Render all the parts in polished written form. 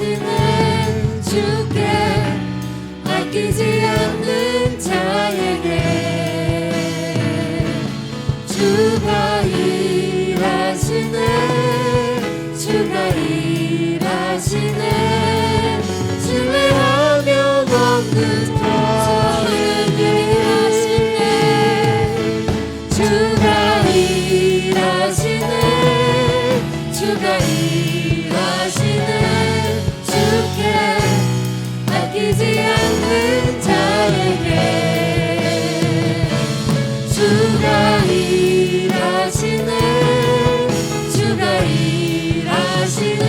일하시는 주께 아끼지 않는 자에게 주가 일하시네 주가 일하시네 신뢰하며 걷는 자에게 주가 일하시네 주가 일하시네 주께 아끼지 않는 자에게 주가 일하시네 주가 일하시네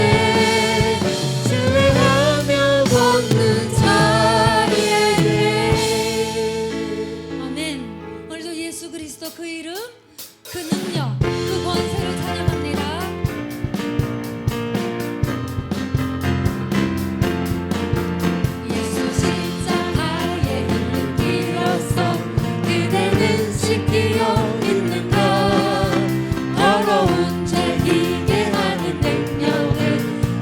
신뢰하며 걷는 자에게. 아멘. 오늘도 예수 그리스도 그 이름 그 능력 그 권세를 찬양합니다. 예수 십자가의 힘을 빌어서 그대는 지키어 있는 것 더러운 죄 이게 하는 능력을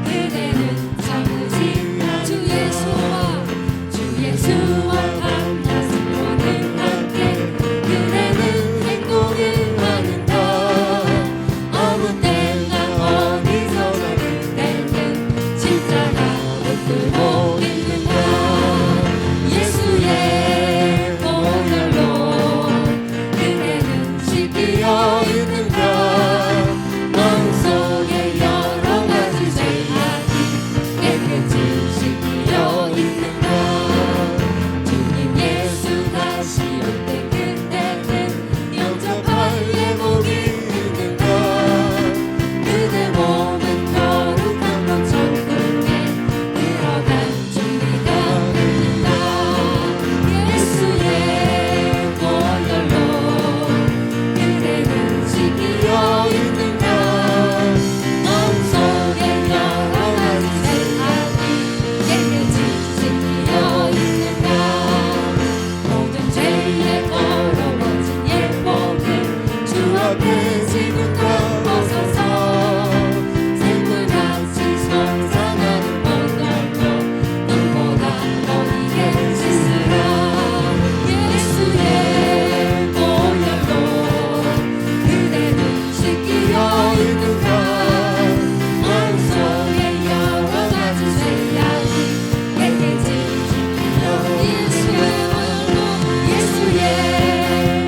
그대는 참으신 주 예수와 밤낮으로는 함께 그대는 행복을 하는 것 어느 때나 어디서나 그대는 십자가 붙들고 있는 것 예수의 보혈로 그대는 지키어 있는 것 마음속에 여러 가지 죄악이 깨끗이 지키어 있는 것 주님 예수 다시 올 때 그때는 영접할 예복이 있는 것 그대 몸은 거룩한 것 천국에 들어간 준비가 있는 것 예수의 보혈로 그대는 지키어 있는 것 마음속에 여러 가지 죄악이 깨끗이 지키어 있는 것 모든 죄에 더러워진 예복을 주 앞에 지금껏 벗어서 샘물같이 성장하는 보혈로 눈보다 너희의 씻으라 예수의 보혈로 그대는 지키어 있는 것 마음속에 여러 가지 죄악이 깨끗이 지키어 예수의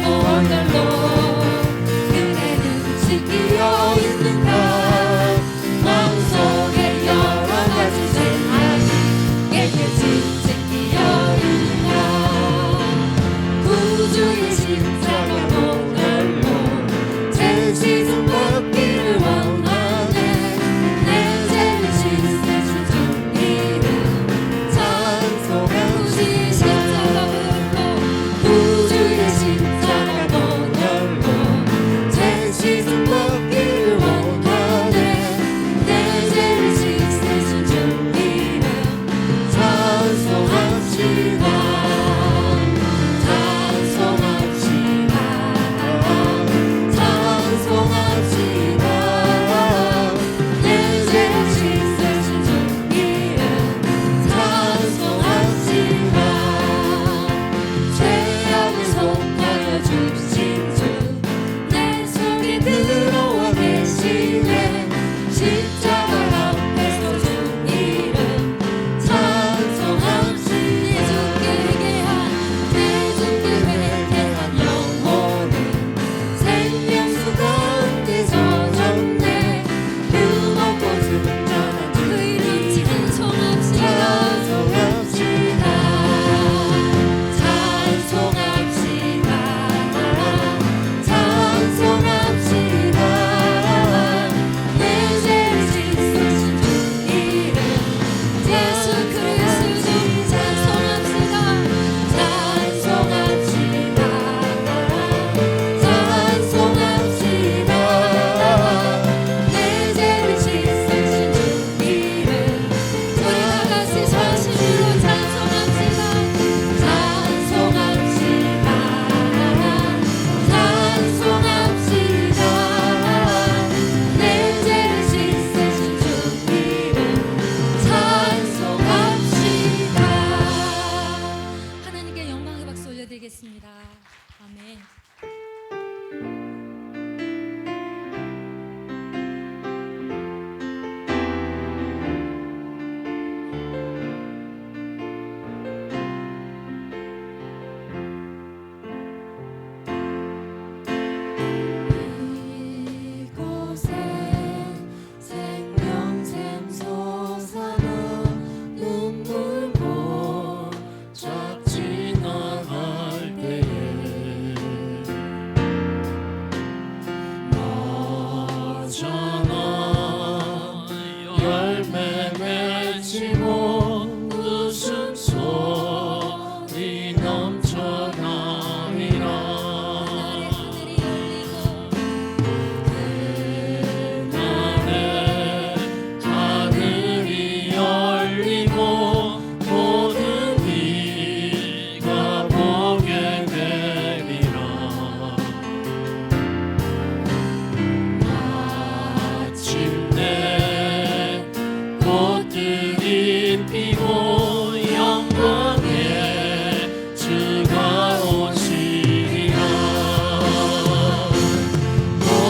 보혈로 그대는 지키어 있는 것 마음속에 여러 가지 죄악이 깨끗이 지키어 있는 것 구주의 십자가 보혈로 죄 씻음 받기를 원하네 내 죄를 씻으신 주 이름 찬송하고 십자가 보혈로 구주의 십자가 보혈로 죄 씻음 받기를 원하네 내 죄를 씻으신 주 이름 찬송합시다 찬송합시다 찬송합시다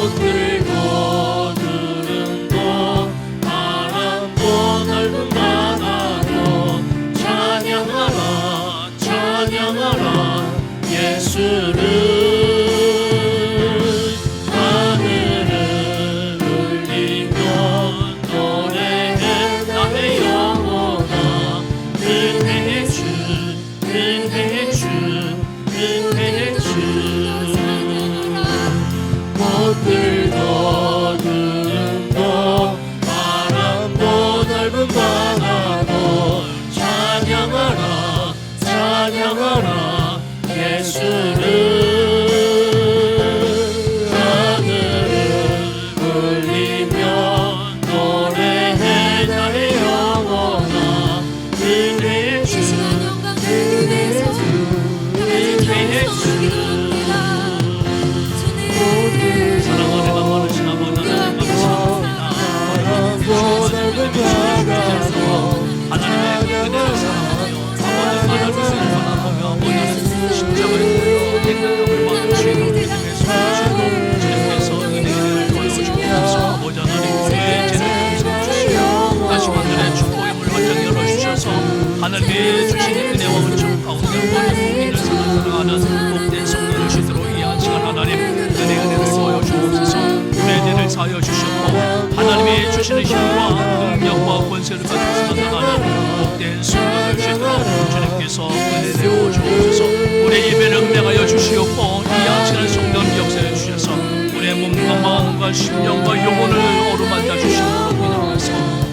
못들 거두름도 바람도 넓은 바다도 찬양하라 찬양하라 예수를 하늘을 울리며 노래해 나의 영혼아 은혜의 주 은혜의 주 은혜의 주 못들 거두름도 바람도 넓은 바다도 찬양하라 찬양하라 예수를 하늘을 울리며 노래해 나의 영혼아 은혜의 주 은혜의 주 은혜의 주 사랑하는 많으신 아버지 하나님 감사합니다. 하나님의 은혜를 사랑하며 아버지 하나님의 사랑하며 아버지 십자가의 행동을 받으시고 주님께서 은혜를 보여주셔서 아버지 하나님 주의 죄를 용서주시고 다시 만들의 축복의 물 활짝 열어주셔서 하나님의 주신 은혜와 은총 가운데 모든 국민을 사랑하는 복된 성령을 주도록 이 한 시간 하나님 은혜를 보여 주옵소서. 우리의 죄를 사하여 주셨고 하나님이 주시는 힘과 능력과 권세를 가지고 나가는 복된 성령을 주도록 주님께서 은혜 내어 주옵소서. 우리의 예배를 응명하여 주시옵고 이 한 시간 성령 역사해 주셔서 우리의 몸과 마음과 심령과 영혼을 어루만져 주심으로 인하여서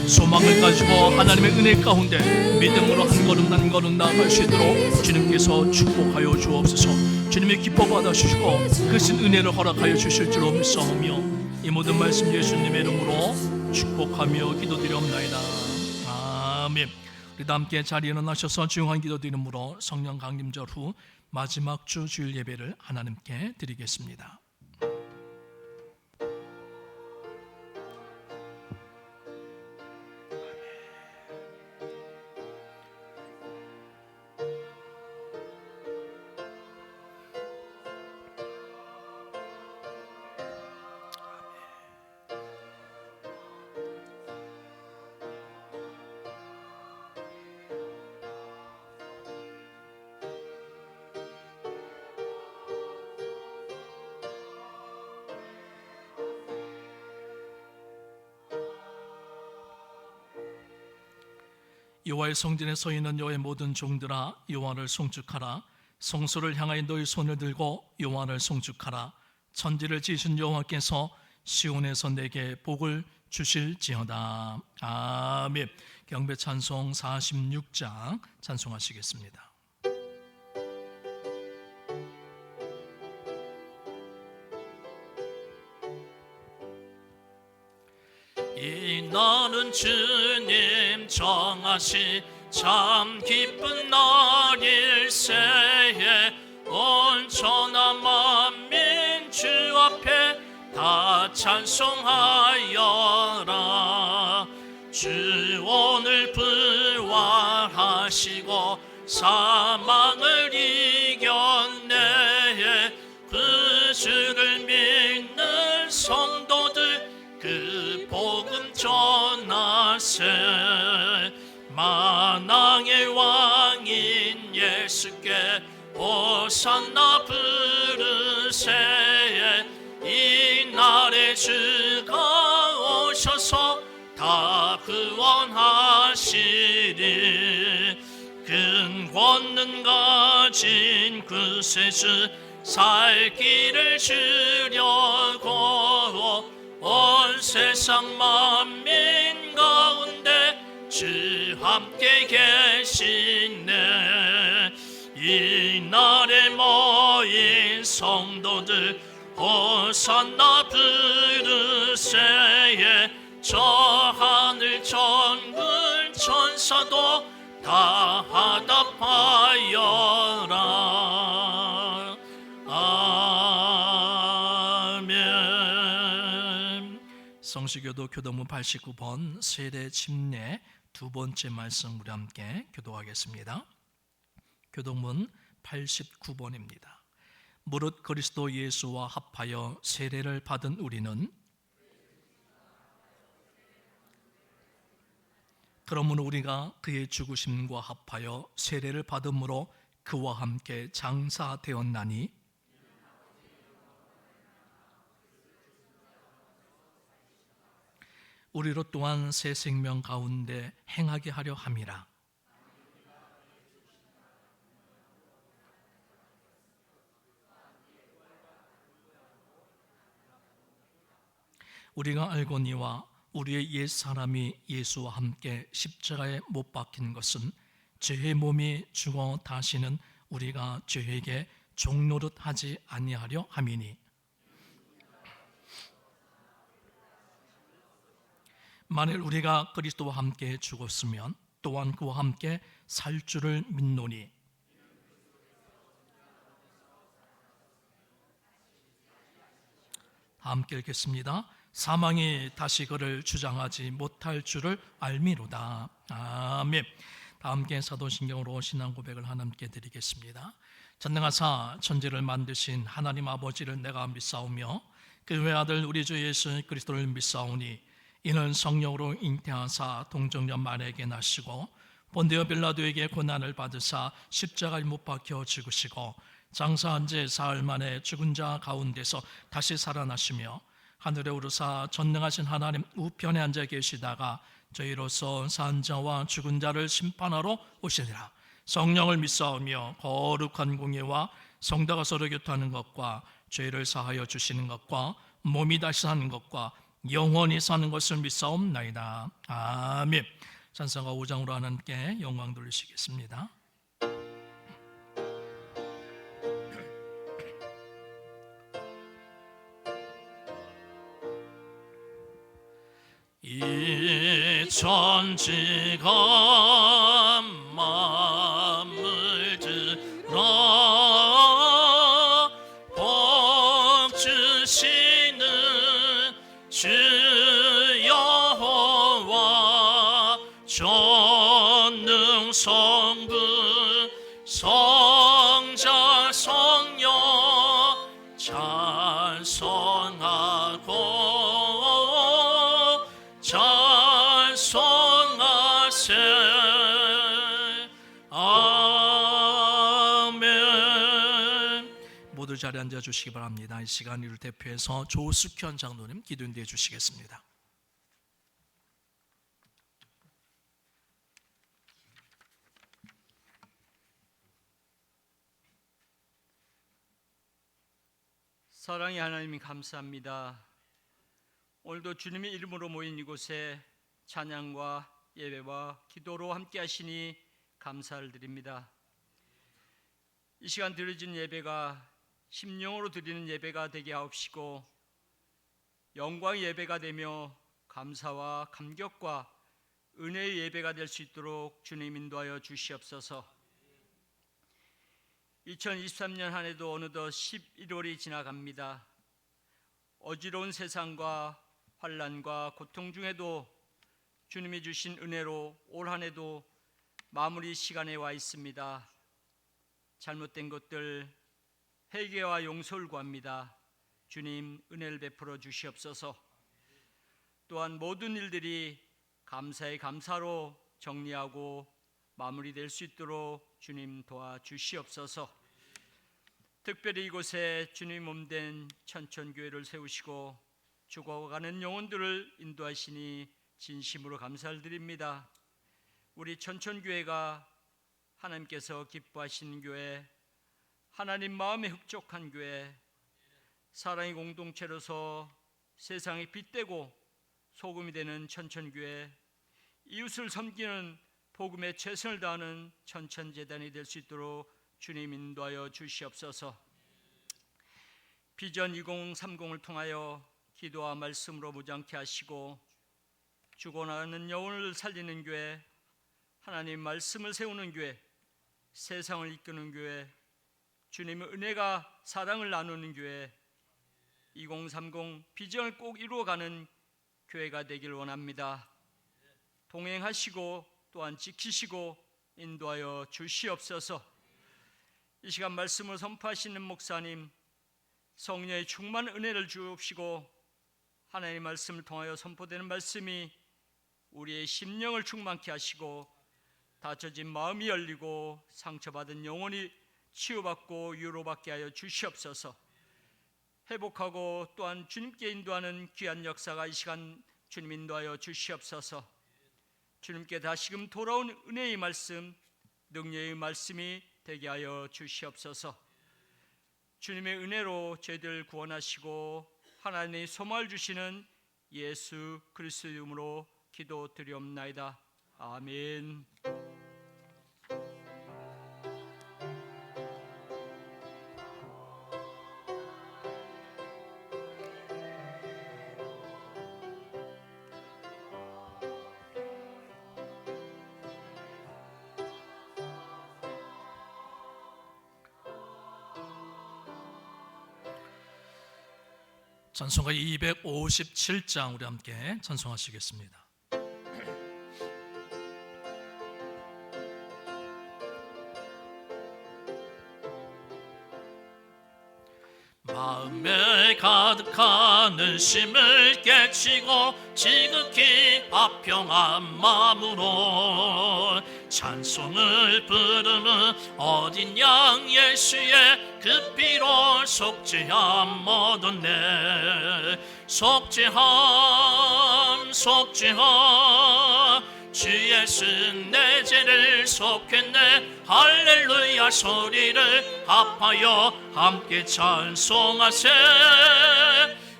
소망을 가지고 하나님의 은혜 가운데 믿음으로 한 걸음 한 걸음 나아갈 수 있도록 주님께서 축복하여 주옵소서. 주님이 기뻐 받아주시고 크신 은혜를 허락하여 주실 줄로 믿사오며 이 모든 말씀 예수님의 이름으로 축복하며 기도드리옵나이다. 아멘. 우리 다 함께 자리에 일어나셔서 중요한 기도드림으로 성령 강림절 후 마지막 주 주일 예배를 하나님께 드리겠습니다. 여호와의 성전에 서 있는 여호와의 모든 종들아 여호와를 송축하라. 성소를 향하여 너희 손을 들고 여호와를 송축하라. 천지를 지으신 여호와께서 시온에서 내게 복을 주실지어다. 아멘. 경배 찬송 46장 찬송하시겠습니다. 이 날은 주님 정하시 참 기쁜 날일세에 온천하 만민 주 앞에 다 찬송하여라. 주 오늘 부활하시고 사망을 이겼네. 그 주를 믿는 성도들 그 복음 전하세. 만왕의 왕인 예수께 호산나 부르세. 이 날에 주가 오셔서 다 구원하시리. 큰 권능 가진 구세주 살 길을 주려고 온 세상 만민 가운데 주 함께 계시네. 이 날에 모인 성도들 호산나 부르세. 저 하늘 전군 천사도 다 화답하여라. 아멘. 성시교도 교동문 89번 세례 침례 두 번째 말씀 우리 함께 교도하겠습니다. 교동문 89번입니다. 무릇 그리스도 예수와 합하여 세례를 받은 우리는 그러므로 우리가 그의 죽으심과 합하여 세례를 받음으로 그와 함께 장사되었나니 우리로 또한 새 생명 가운데 행하게 하려 함이라. 우리가 알거니와 우리의 옛 사람이 예수와 함께 십자가에 못 박힌 것은 죄의 몸이 죽어 다시는 우리가 죄에게 종노릇 하지 아니하려 함이니 만일 우리가 그리스도와 함께 죽었으면 또한 그와 함께 살 줄을 믿노니 함께 읽겠습니다. 사망이 다시 그를 주장하지 못할 줄을 알미로다. 아멘. 다 함께 사도신경으로 신앙 고백을 하나님께 드리겠습니다. 전능하사 천지를 만드신 하나님 아버지를 내가 믿사오며 그 외아들 우리 주 예수 그리스도를 믿사오니 이는 성령으로 잉태하사 동정녀 마리아에게 나시고 본디오 빌라도에게 고난을 받으사 십자가에 못 박혀 죽으시고 장사한 지 사흘 만에 죽은 자 가운데서 다시 살아나시며 하늘에 오르사 전능하신 하나님 우편에 앉아 계시다가 저희로서 산 자와 죽은 자를 심판하러 오시리라. 성령을 믿사오며 거룩한 공예와 성도가 서로 교통하는 것과 죄를 사하여 주시는 것과 몸이 다시 사는 것과 영원히 사는 것을 믿사옵나이다. 아멘. 찬송가 5장으로 하나님께 영광 돌리시겠습니다. 이 천지가 맘을 들어 복 주시는 주 여호와 전능 성부 성자 성령 찬송하고 찬송하세. 아멘. 모두 자리에 앉아 주시기 바랍니다. 이 시간 이를 대표해서 조숙현 장로님 기도 인도해 주시겠습니다. 사랑의 하나님 감사합니다. 오늘도 주님의 이름으로 모인 이곳에 찬양과 예배와 기도로 함께 하시니 감사를 드립니다. 이 시간 드려진 예배가 심령으로 드리는 예배가 되게 하옵시고 영광의 예배가 되며 감사와 감격과 은혜의 예배가 될 수 있도록 주님 인도하여 주시옵소서. 2023년 한 해도 어느덧 11월이 지나갑니다. 어지러운 세상과 환난과 고통 중에도 주님이 주신 은혜로 올 한 해도 마무리 시간에 와 있습니다. 잘못된 것들 회개와 용서를 구합니다. 주님 은혜를 베풀어 주시옵소서. 또한 모든 일들이 감사의 감사로 정리하고 마무리될 수 있도록 주님 도와주시옵소서. 특별히 이곳에 주님 몸된 천천교회를 세우시고 죽어가는 영혼들을 인도하시니 진심으로 감사를 드립니다. 우리 천천교회가 하나님께서 기뻐하시는 교회, 하나님 마음에 흡족한 교회, 사랑의 공동체로서 세상에 빛되고 소금이 되는 천천교회, 이웃을 섬기는 복음에 최선을 다하는 천천재단이 될 수 있도록 주님 인도하여 주시옵소서. 비전 2030을 통하여 기도와 말씀으로 무장케 하시고 죽어나가는 영혼을 살리는 교회, 하나님 말씀을 세우는 교회, 세상을 이끄는 교회, 주님의 은혜가 사랑을 나누는 교회, 2030 비전을 꼭 이루어가는 교회가 되길 원합니다. 동행하시고 또한 지키시고 인도하여 주시옵소서. 이 시간 말씀을 선포하시는 목사님, 성령의 충만 은혜를 주옵시고 하나님의 말씀을 통하여 선포되는 말씀이 우리의 심령을 충만케 하시고 다쳐진 마음이 열리고 상처받은 영혼이 치유받고 위로받게 하여 주시옵소서. 회복하고 또한 주님께 인도하는 귀한 역사가 이 시간 주님 인도하여 주시옵소서. 주님께 다시금 돌아온 은혜의 말씀, 능력의 말씀이 되게 하여 주시옵소서. 주님의 은혜로 저희들 구원하시고 하나님의 소망을 주시는 예수 그리스도의 이름으로 기도드리옵나이다. 아멘. 찬송가 257장 우리 함께 찬송하시겠습니다. 마음에 가득한 근심을 깨치고 지극히 화평한 마음으로 찬송을 부르는 어린 양 예수의 그 피로 속죄함 얻었네. 속죄함 속죄함 주 예수 내 죄를 속했네. 할렐루야 소리를 합하여 함께 찬송하세.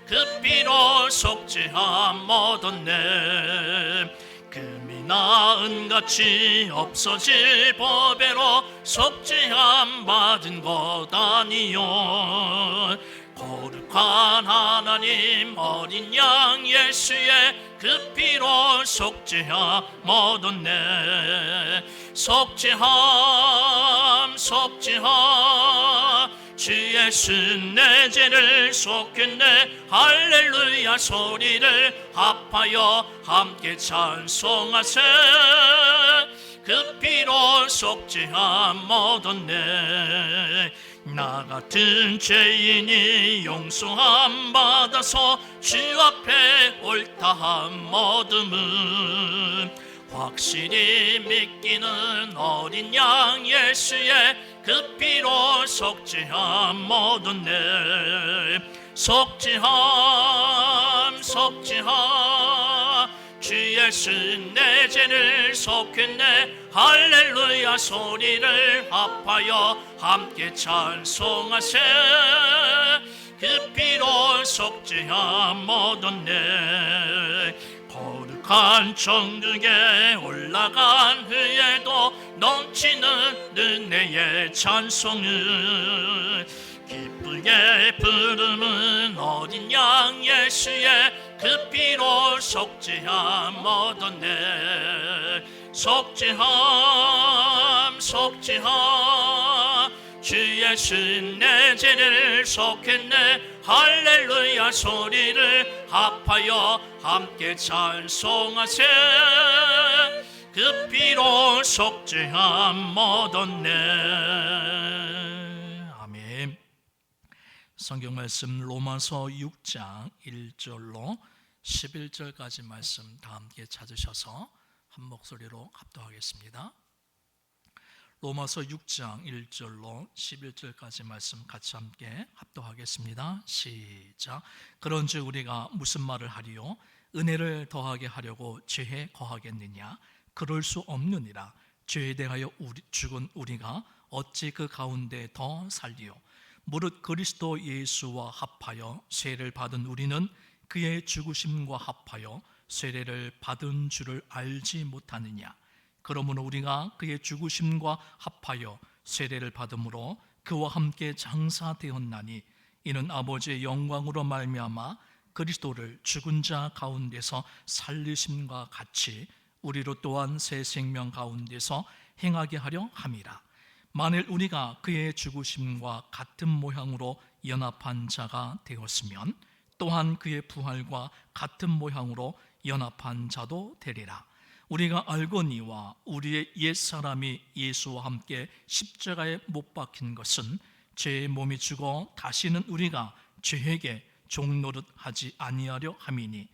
그 피로 속죄함 얻었네. 금이나 은같이 없어질 법에로 속죄함 받은 것 아니요. 거룩한 하나님 어린 양 예수의 그 피로 속죄함 얻었네. 속죄함 속죄함 주 예수 내 죄를 속했네. 할렐루야 소리를 합하여 함께 찬송하세. 그 피로 속죄함 얻었네. 나 같은 죄인이 용서함 받아서 주 앞에 옳다함 얻음은 확실히 믿기는 어린 양 예수의 그 피로 속죄함 얻었네. 속죄함 속죄함 주 예수 내 죄를 속했네. 할렐루야 소리를 합하여 함께 찬송하세. 그 피로 속죄함 얻었네. 거룩한 천국에 올라간 후에도 넘치는 은혜의 찬송을 기쁘게 부르는 어린 양 예수의 그 피로 속죄함 얻었네. 속죄함 속죄함 주 예수 내 죄를 속했네. 할렐루야 소리를 합하여 함께 찬송하세. 그 피로 속죄함 얻었네. 아멘. 성경 말씀 로마서 6장 1절로 11절까지 말씀 다 함께 찾으셔서 한 목소리로 합독하겠습니다. 로마서 6장 1절로 11절까지 말씀 같이 함께 합독하겠습니다. 시작. 그런즉 우리가 무슨 말을 하리요? 은혜를 더하게 하려고 죄에 거하겠느냐? 그럴 수 없느니라. 죄에 대하여 죽은 우리가 어찌 그 가운데 더 살리요? 무릇 그리스도 예수와 합하여 세례를 받은 우리는 그의 죽으심과 합하여 세례를 받은 줄을 알지 못하느냐? 그러므로 우리가 그의 죽으심과 합하여 세례를 받음으로 그와 함께 장사되었나니 이는 아버지의 영광으로 말미암아 그리스도를 죽은 자 가운데서 살리심과 같이 우리로 또한 새 생명 가운데서 행하게 하려 함이라. 만일 우리가 그의 죽으심과 같은 모양으로 연합한 자가 되었으면 또한 그의 부활과 같은 모양으로 연합한 자도 되리라. 우리가 알거니와 우리의 옛사람이 예수와 함께 십자가에 못 박힌 것은 죄의 몸이 죽어 다시는 우리가 죄에게 종노릇하지 아니하려 함이니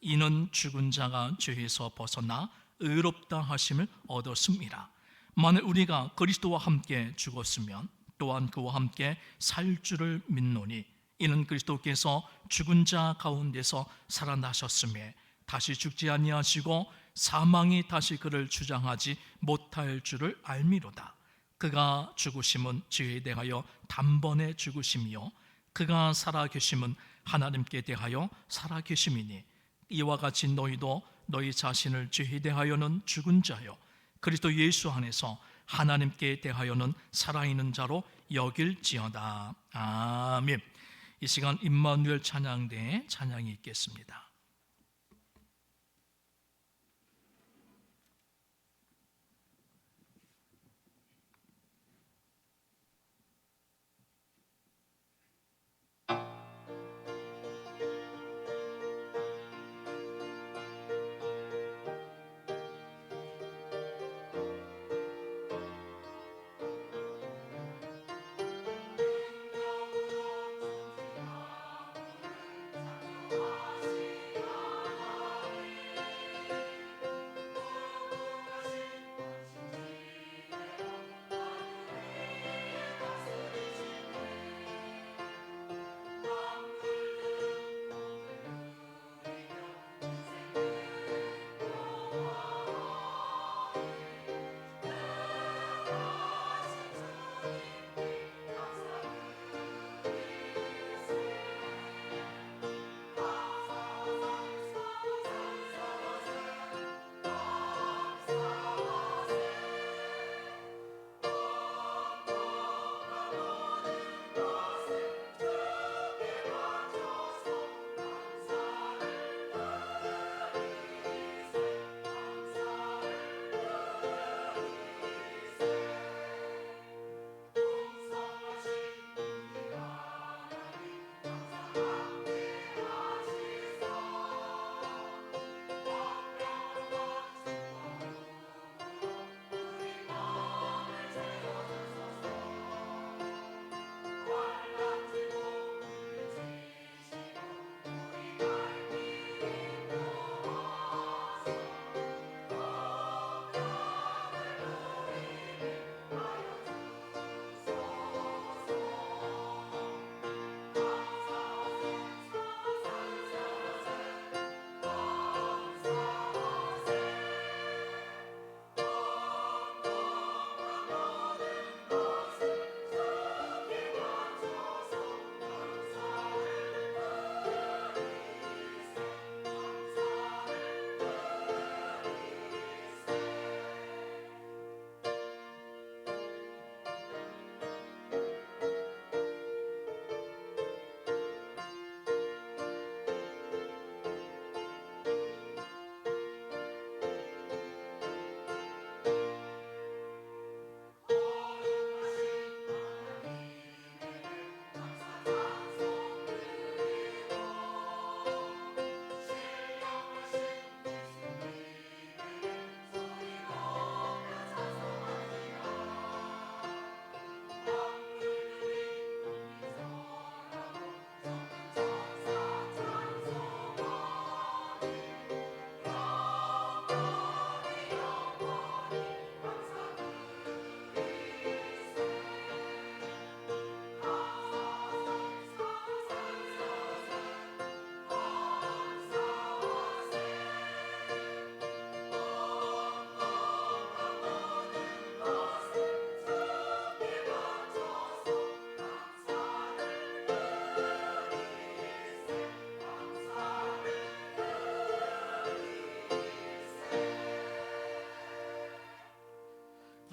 이는 죽은 자가 죄에서 벗어나 의롭다 하심을 얻었음이라. 만일 우리가 그리스도와 함께 죽었으면 또한 그와 함께 살 줄을 믿노니 이는 그리스도께서 죽은 자 가운데서 살아나셨음에 다시 죽지 아니하시고 사망이 다시 그를 주장하지 못할 줄을 알미로다. 그가 죽으심은 죄에 대하여 단번에 죽으심이요 그가 살아계심은 하나님께 대하여 살아계심이니 이와 같이 너희도 너희 자신을 죄에 대하여는 죽은 자요 그리스도 예수 안에서 하나님께 대하여는 살아있는 자로 여길지어다. 아멘. 이 시간 임마누엘 찬양대에 찬양이 있겠습니다.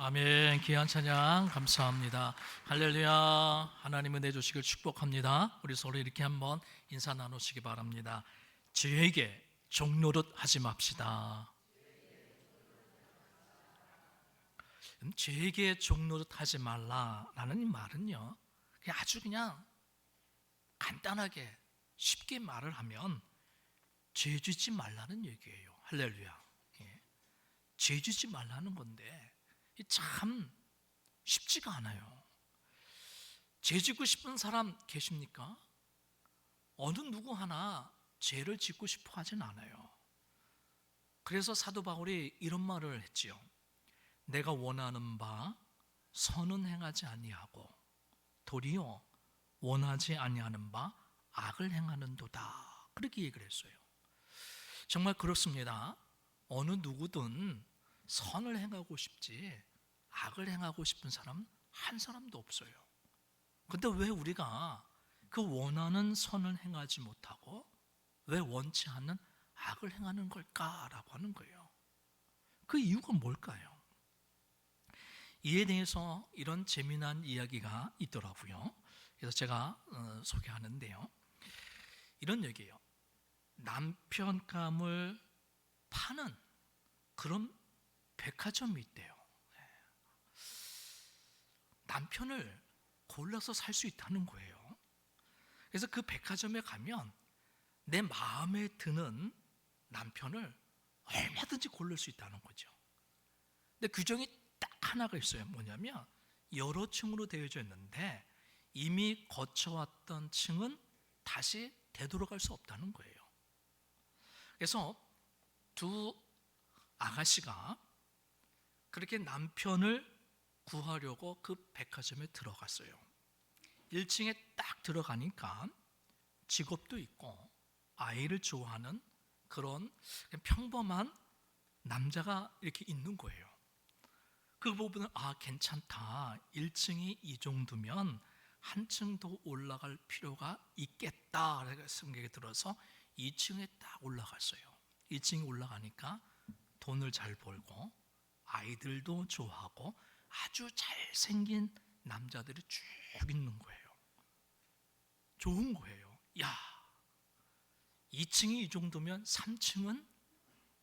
아멘. 귀한 찬양 감사합니다. 할렐루야. 하나님은 내 주식을 축복합니다. 우리 서로 이렇게 한번 인사 나누시기 바랍니다. 죄에게 종노릇 하지 맙시다. 죄에게 종노릇 하지 말라라는 이 말은요, 아주 그냥 간단하게 쉽게 말을 하면 죄 짓지 말라는 얘기예요. 할렐루야. 죄짓지 말라는 건데 참 쉽지가 않아요. 죄짓고 싶은 사람 계십니까? 어느 누구 하나 죄를 짓고 싶어 하진 않아요. 그래서 사도 바울이 이런 말을 했지요. 내가 원하는 바 선은 행하지 아니하고 도리어 원하지 아니하는 바 악을 행하는도다. 그렇게 얘기를 했어요. 정말 그렇습니다. 어느 누구든 선을 행하고 싶지 악을 행하고 싶은 사람 한 사람도 없어요. 근데 왜 우리가 그 원하는 선을 행하지 못하고 왜 원치 않는 악을 행하는 걸까라고 하는 거예요. 그 이유가 뭘까요? 이에 대해서 이런 재미난 이야기가 있더라고요. 그래서 제가 소개하는데요. 이런 얘기예요. 남편감을 파는 그런 백화점이 있대요. 남편을 골라서 살 수 있다는 거예요. 그래서 그 백화점에 가면 내 마음에 드는 남편을 얼마든지 고를 수 있다는 거죠. 근데 규정이 딱 하나가 있어요. 뭐냐면 여러 층으로 되어져 있는데 이미 거쳐왔던 층은 다시 되돌아갈 수 없다는 거예요. 그래서 두 아가씨가 그렇게 남편을 구하려고 그 백화점에 들어갔어요. 1층에 딱 들어가니까 직업도 있고 아이를 좋아하는 그런 평범한 남자가 이렇게 있는 거예요. 그 부분은 괜찮다. 1층이 이 정도면 한 층 더 올라갈 필요가 있겠다 생각이 들어서 2층에 딱 올라갔어요. 2층에 올라가니까 돈을 잘 벌고 아이들도 좋아하고 아주 잘생긴 남자들이 쭉 있는 거예요. 좋은 거예요. 야, 2층이 이 정도면 3층은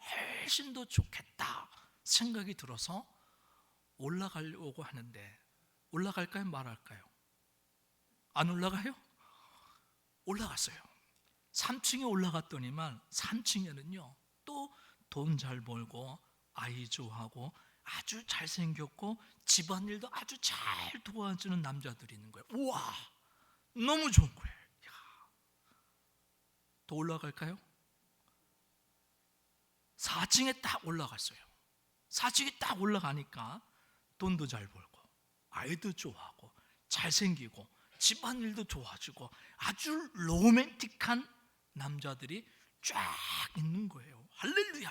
훨씬 더 좋겠다 생각이 들어서 올라가려고 하는데 올라갈까요? 말할까요? 안 올라가요? 올라갔어요. 3층에 올라갔더니만 3층에는요 또 돈 잘 벌고 아이 좋아하고 아주 잘생겼고 집안일도 아주 잘 도와주는 남자들이 있는 거예요. 우와, 너무 좋은 거예요. 야, 더 올라갈까요? 4층에 딱 올라갔어요. 4층에 딱 올라가니까 돈도 잘 벌고 아이도 좋아하고 잘생기고 집안일도 도와주고 아주 로맨틱한 남자들이 쫙 있는 거예요. 할렐루야.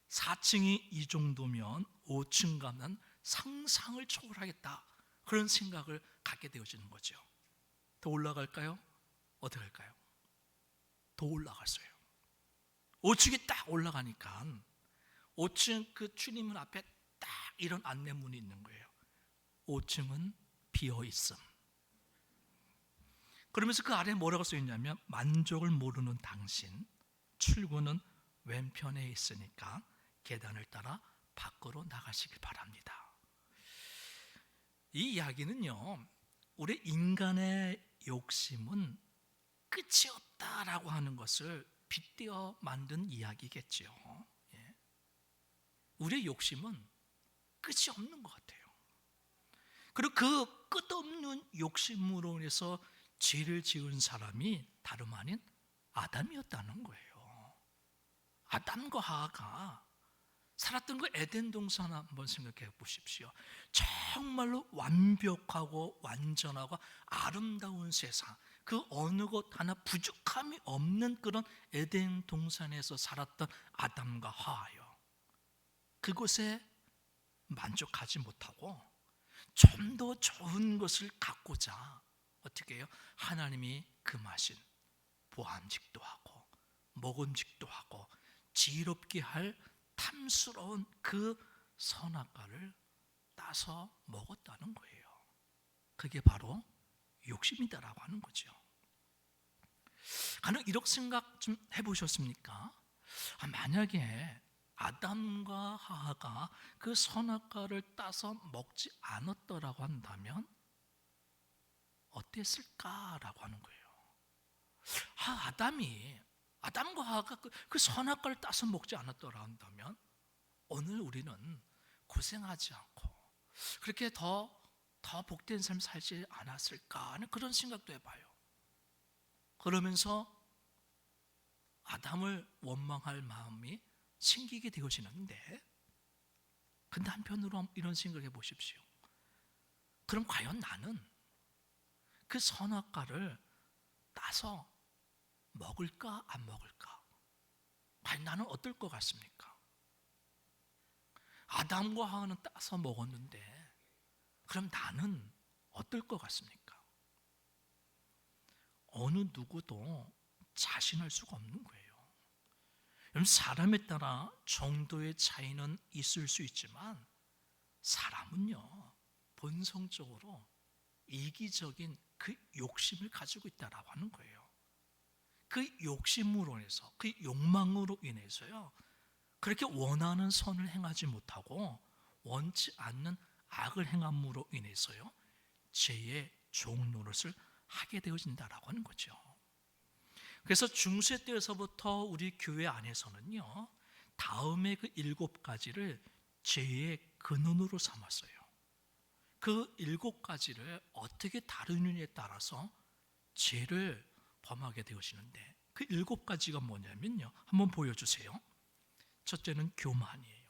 4층이 이 정도면 5층 가면 상상을 초월하겠다, 그런 생각을 갖게 되어지는 거죠. 더 올라갈까요? 어떻게 할까요? 더 올라갔어요. 5층에 딱 올라가니까 5층 그 주님 앞에 딱 이런 안내문이 있는 거예요. 5층은 비어 있음. 그러면서 그 아래에 뭐라고 써 있냐면 만족을 모르는 당신, 출구는 왼편에 있으니까 계단을 따라 밖으로 나가시길 바랍니다. 이 이야기는요, 우리 인간의 욕심은 끝이 없다라고 하는 것을 빗대어 만든 이야기겠죠. 예. 우리의 욕심은 끝이 없는 것 같아요. 그리고 그 끝없는 욕심으로 인해서 죄를 지은 사람이 다름 아닌 아담이었다는 거예요. 아담과 하와가 살았던 그 에덴 동산 한번 생각해 보십시오. 정말로 완벽하고 완전하고 아름다운 세상, 그 어느 것 하나 부족함이 없는 그런 에덴 동산에서 살았던 아담과 하와요. 그곳에 만족하지 못하고 좀 더 좋은 것을 갖고자 어떻게 해요? 하나님이 금하신 보암직도 하고 먹음직도 하고 지혜롭게 할 탐스러운 그 선악과를 따서 먹었다는 거예요. 그게 바로 욕심이다라고 하는 거죠. 가능 이렇게 생각 좀 해보셨습니까? 만약에 아담과 하와가 그 선악과를 따서 먹지 않았더라고 한다면 어땠을까라고 하는 거예요. 아담과 하와가 그 선악과를 따서 먹지 않았더라 한다면 오늘 우리는 고생하지 않고 그렇게 더 복된 삶 살지 않았을까 하는 그런 생각도 해봐요. 그러면서 아담을 원망할 마음이 생기게 되어지는데, 근데 한편으로 이런 생각해 보십시오. 그럼 과연 나는 그 선악과를 따서 먹을까 안 먹을까? 과연 나는 어떨 것 같습니까? 아담과 하와는 따서 먹었는데 그럼 나는 어떨 것 같습니까? 어느 누구도 자신할 수가 없는 거예요. 여러분, 사람에 따라 정도의 차이는 있을 수 있지만 사람은요, 본성적으로 이기적인 그 욕심을 가지고 있다라고 하는 거예요. 그 욕심으로 인해서, 그 욕망으로 인해서요, 그렇게 원하는 선을 행하지 못하고 원치 않는 악을 행함으로 인해서요, 죄의 종노릇을 하게 되어진다라고 하는 거죠. 그래서 중세 때에서부터 우리 교회 안에서는요, 다음에 그 7가지를 죄의 근원으로 삼았어요. 그 7가지를 어떻게 다루느냐에 따라서 죄를 범하게 되어지는데, 그 7가지가 뭐냐면요, 한번 보여주세요. 첫째는 교만이에요.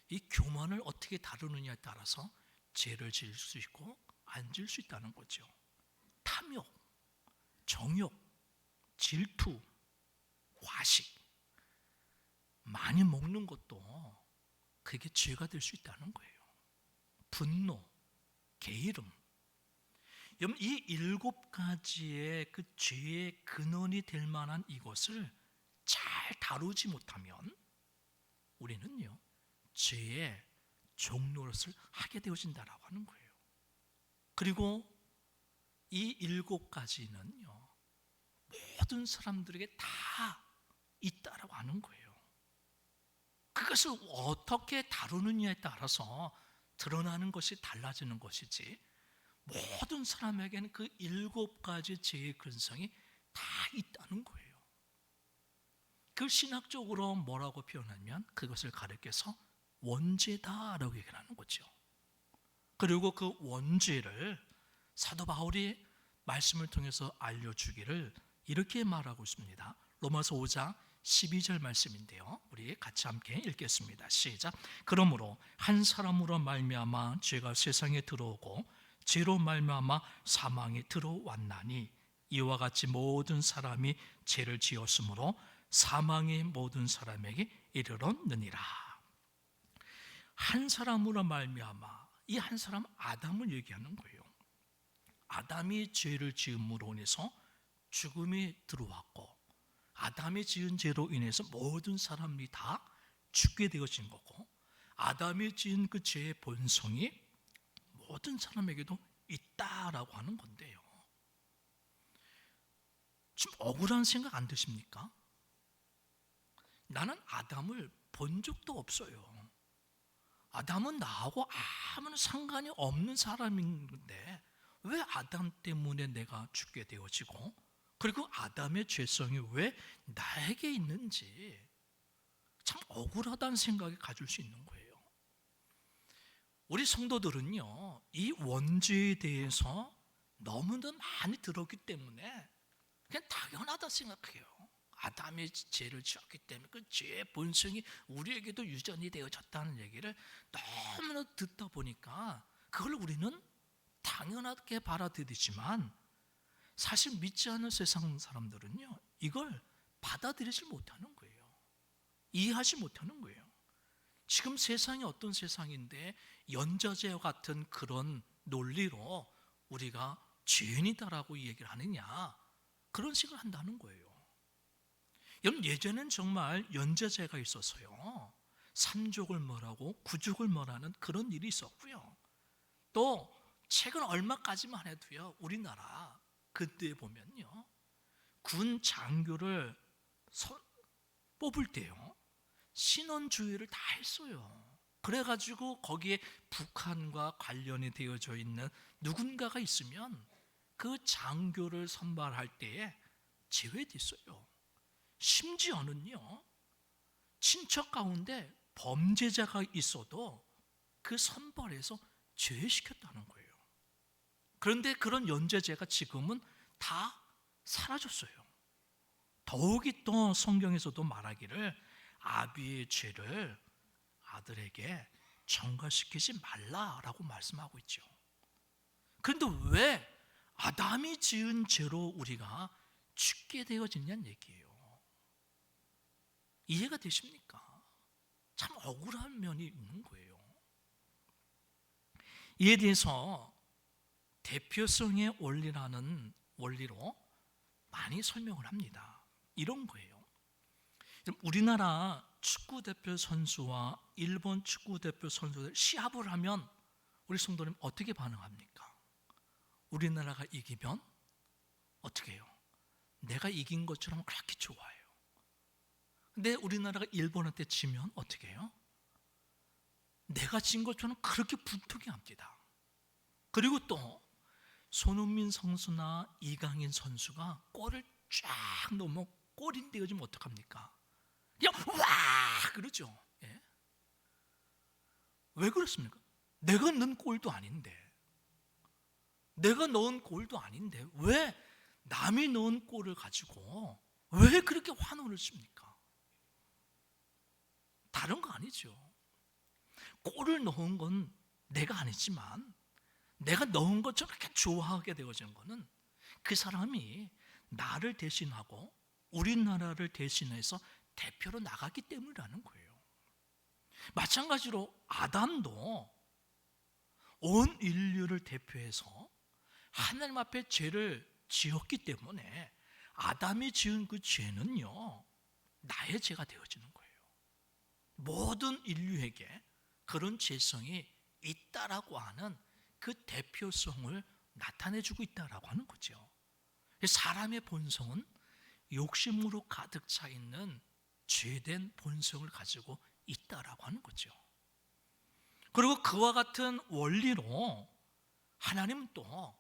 이 교만을 어떻게 다루느냐에 따라서 죄를 지을 수 있고 안 지을 수 있다는 거죠. 탐욕, 정욕, 질투, 과식, 많이 먹는 것도 그게 죄가 될 수 있다는 거예요. 분노, 게으름. 여러분, 이 7가지의 그 죄의 근원이 될 만한 이것을 잘 다루지 못하면 우리는요, 죄의 종노릇을 하게 되어진다라고 하는 거예요. 그리고 이 7가지는요, 모든 사람들에게 다 있다라고 하는 거예요. 그것을 어떻게 다루느냐에 따라서 드러나는 것이 달라지는 것이지, 모든 사람에게는 그 7가지 죄의 근성이 다 있다는 거예요. 그 신학적으로 뭐라고 표현하면 그것을 가리켜서 원죄다라고 얘기하는 거죠. 그리고 그 원죄를 사도 바울이 말씀을 통해서 알려주기를 이렇게 말하고 있습니다. 로마서 5장 12절 말씀인데요, 우리 같이 함께 읽겠습니다. 시작. 그러므로 한 사람으로 말미암아 죄가 세상에 들어오고 죄로 말미암아 사망이 들어왔나니 이와 같이 모든 사람이 죄를 지었으므로 사망이 모든 사람에게 이르렀느니라. 한 사람으로 말미암아, 이 한 사람 아담을 얘기하는 거예요. 아담이 죄를 지음으로 인해서 죽음이 들어왔고, 아담이 지은 죄로 인해서 모든 사람이 다 죽게 되어진 거고, 아담이 지은 그 죄의 본성이 모든 사람에게도 있다라고 하는 건데요, 좀 억울한 생각 안 드십니까? 나는 아담을 본 적도 없어요. 아담은 나하고 아무런 상관이 없는 사람인데 왜 아담 때문에 내가 죽게 되어지고, 그리고 아담의 죄성이 왜 나에게 있는지 참 억울하다는 생각이 가질 수 있는 거예요. 우리 성도들은요, 이 원죄에 대해서 너무나 많이 들었기 때문에 그냥 당연하다 생각해요. 아담이 죄를 지었기 때문에 그 죄의 본성이 우리에게도 유전이 되어졌다는 얘기를 너무나 듣다 보니까 그걸 우리는 당연하게 받아들이지만, 사실 믿지 않는 세상 사람들은요, 이걸 받아들이지 못하는 거예요. 이해하지 못하는 거예요. 지금 세상이 어떤 세상인데 연좌제와 같은 그런 논리로 우리가 죄인이다라고 얘기를 하느냐, 그런 식으로 한다는 거예요. 여러분, 예전엔 정말 연좌제가 있어서요, 삼족을 멸하고 구족을 멸하는 그런 일이 있었고요. 또 최근 얼마까지만 해도요, 우리나라 그때 보면요, 군 장교를 뽑을 때요, 신원주의를 다 했어요. 그래가지고 거기에 북한과 관련이 되어져 있는 누군가가 있으면 그 장교를 선발할 때에 제외됐어요. 심지어는요, 친척 가운데 범죄자가 있어도 그 선벌에서 제외시켰다는 거예요. 그런데 그런 연좌제가 지금은 다 사라졌어요. 더욱이 또 성경에서도 말하기를 아비의 죄를 아들에게 전가시키지 말라라고 말씀하고 있죠. 그런데 왜 아담이 지은 죄로 우리가 죽게 되어지냐는 얘기예요. 이해가 되십니까? 참 억울한 면이 있는 거예요. 이에 대해서 대표성의 원리라는 원리로 많이 설명을 합니다. 이런 거예요. 우리나라 축구대표 선수와 일본 축구대표 선수들 시합을 하면 우리 성도님 어떻게 반응합니까? 우리나라가 이기면 어떻게 해요? 내가 이긴 것처럼 그렇게 좋아해요. 근데 우리나라가 일본한테 지면 어떻게 해요? 내가 진 것처럼 그렇게 분통해합니다. 그리고 또 손흥민 선수나 이강인 선수가 골을 쫙 넣으면 골인데 요즘 어떡합니까? 그냥 와 그러죠. 예? 왜 그렇습니까? 내가 넣은 골도 아닌데, 내가 넣은 골도 아닌데 왜 남이 넣은 골을 가지고 왜 그렇게 환호를 칩니까? 다른 거 아니죠. 골을 넣은 건 내가 아니지만 내가 넣은 것처럼 그렇게 좋아하게 되어지는 거는 그 사람이 나를 대신하고 우리나라를 대신해서 대표로 나갔기 때문이라는 거예요. 마찬가지로 아담도 온 인류를 대표해서 하나님 앞에 죄를 지었기 때문에 아담이 지은 그 죄는요 나의 죄가 되어지는 거예요. 모든 인류에게 그런 죄성이 있다라고 하는 그 대표성을 나타내주고 있다라고 하는 거죠. 사람의 본성은 욕심으로 가득 차 있는 죄된 본성을 가지고 있다라고 하는 거죠. 그리고 그와 같은 원리로 하나님은 또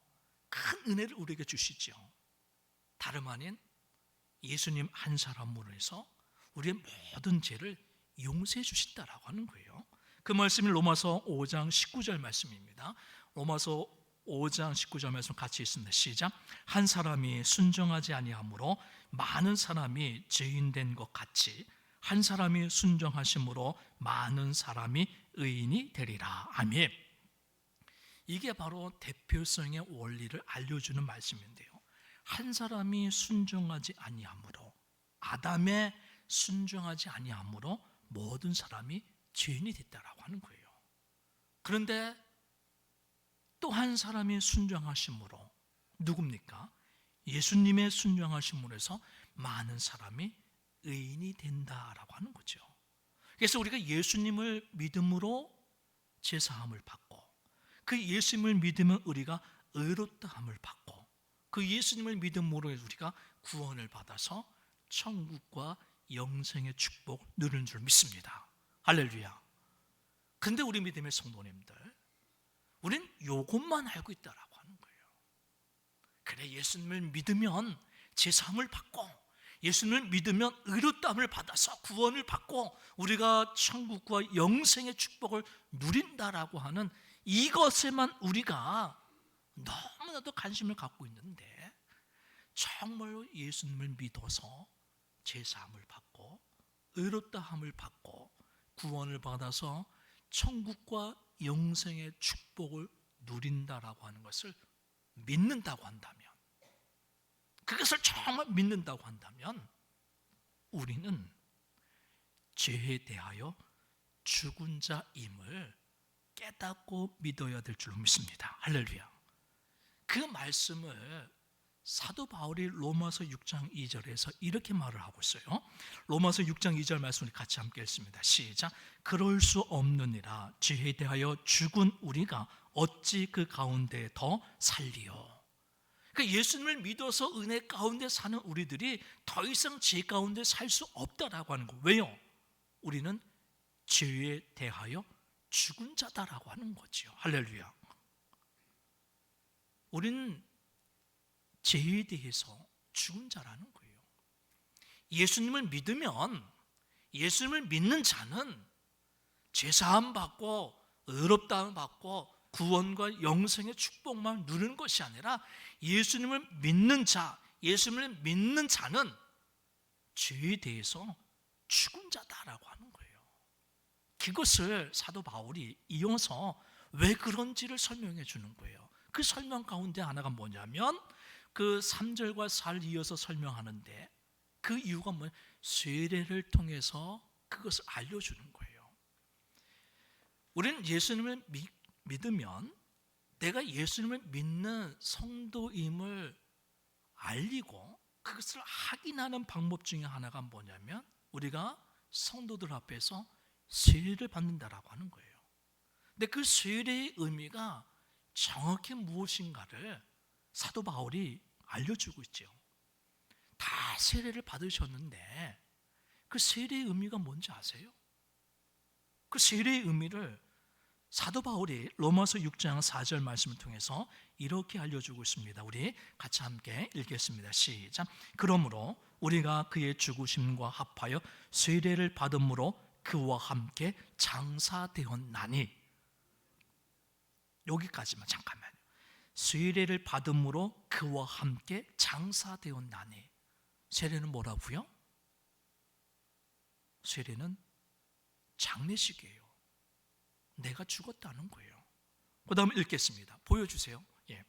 큰 은혜를 우리에게 주시죠. 다름 아닌 예수님 한 사람으로 해서 우리의 모든 죄를 용서해 주신다라고 하는 거예요. 그 말씀이 로마서 5장 19절 말씀입니다. 로마서 5장 19절 말씀 같이 있습니다. 시작. 한 사람이 순종하지 아니함으로 많은 사람이 죄인된 것 같이 한 사람이 순종하심으로 많은 사람이 의인이 되리라. 아멘. 이게 바로 대표성의 원리를 알려주는 말씀인데요. 한 사람이 순종하지 아니함으로, 아담의 순종하지 아니함으로 모든 사람이 죄인이 됐다라고 하는 거예요. 그런데 또 한 사람이 순종하심으로, 누굽니까? 예수님의 순종하심으로 해서 많은 사람이 의인이 된다라고 하는 거죠. 그래서 우리가 예수님을 믿음으로 제사함을 받고, 그 예수님을 믿으면 우리가 의롭다함을 받고, 그 예수님을 믿음으로 우리가 구원을 받아서 천국과 영생의 축복 누리는 줄 믿습니다. 할렐루야. 근데 우리 믿음의 성도님들, 우린 요것만 알고 있다라고 하는 거예요. 그래, 예수님을 믿으면 제사함을 받고, 예수님을 믿으면 의롭다함을 받아서 구원을 받고 우리가 천국과 영생의 축복을 누린다라고 하는 이것에만 우리가 너무나도 관심을 갖고 있는데, 정말로 예수님을 믿어서 제사함을 받고 의롭다함을 받고 구원을 받아서 천국과 영생의 축복을 누린다라고 하는 것을 믿는다고 한다면, 그것을 정말 믿는다고 한다면 우리는 죄에 대하여 죽은 자임을 깨닫고 믿어야 될 줄 믿습니다. 할렐루야. 그 말씀을 사도 바울이 로마서 6장 2절에서 이렇게 말을 하고 있어요. 로마서 6장 2절 말씀을 같이 함께 읽습니다. 시작. 그럴 수 없느니라 죄에 대하여 죽은 우리가 어찌 그 가운데 더 살리요. 그러니까 예수님을 믿어서 은혜 가운데 사는 우리들이 더 이상 죄 가운데 살 수 없다라고 하는 거예요. 왜요? 우리는 죄에 대하여 죽은 자다라고 하는 거죠. 할렐루야. 우리는 죄에 대해서 죽은 자라는 거예요. 예수님을 믿으면, 예수님을 믿는 자는 제사함 받고 의롭다함 받고 구원과 영생의 축복만 누리는 것이 아니라 예수님을 믿는 자, 예수님을 믿는 자는 죄에 대해서 죽은 자다라고 하는 거예요. 그것을 사도 바울이 이어서 왜 그런지를 설명해 주는 거예요. 그 설명 가운데 하나가 뭐냐면 그 3절과 4를 이어서 설명하는데 그 이유가 뭐냐? 세례를 통해서 그것을 알려주는 거예요. 우리는 예수님을 믿으면 내가 예수님을 믿는 성도임을 알리고 그것을 확인하는 방법 중에 하나가 뭐냐면 우리가 성도들 앞에서 세례를 받는다라고 하는 거예요. 근데 그 세례의 의미가 정확히 무엇인가를 사도 바울이 알려주고 있죠. 다 세례를 받으셨는데 그 세례의 의미가 뭔지 아세요? 그 세례의 의미를 사도 바울이 로마서 6장 4절 말씀을 통해서 이렇게 알려주고 있습니다. 우리 같이 함께 읽겠습니다. 시작. 그러므로 우리가 그의 죽으심과 합하여 세례를 받음으로 그와 함께 장사되었나니. 여기까지만 잠깐만요. 세례를 받음으로 그와 함께 장사되었나니. 세례는 뭐라고요? 세례는 장례식이에요. 내가 죽었다는 거예요. 그 다음에 읽겠습니다. 보여주세요. 예.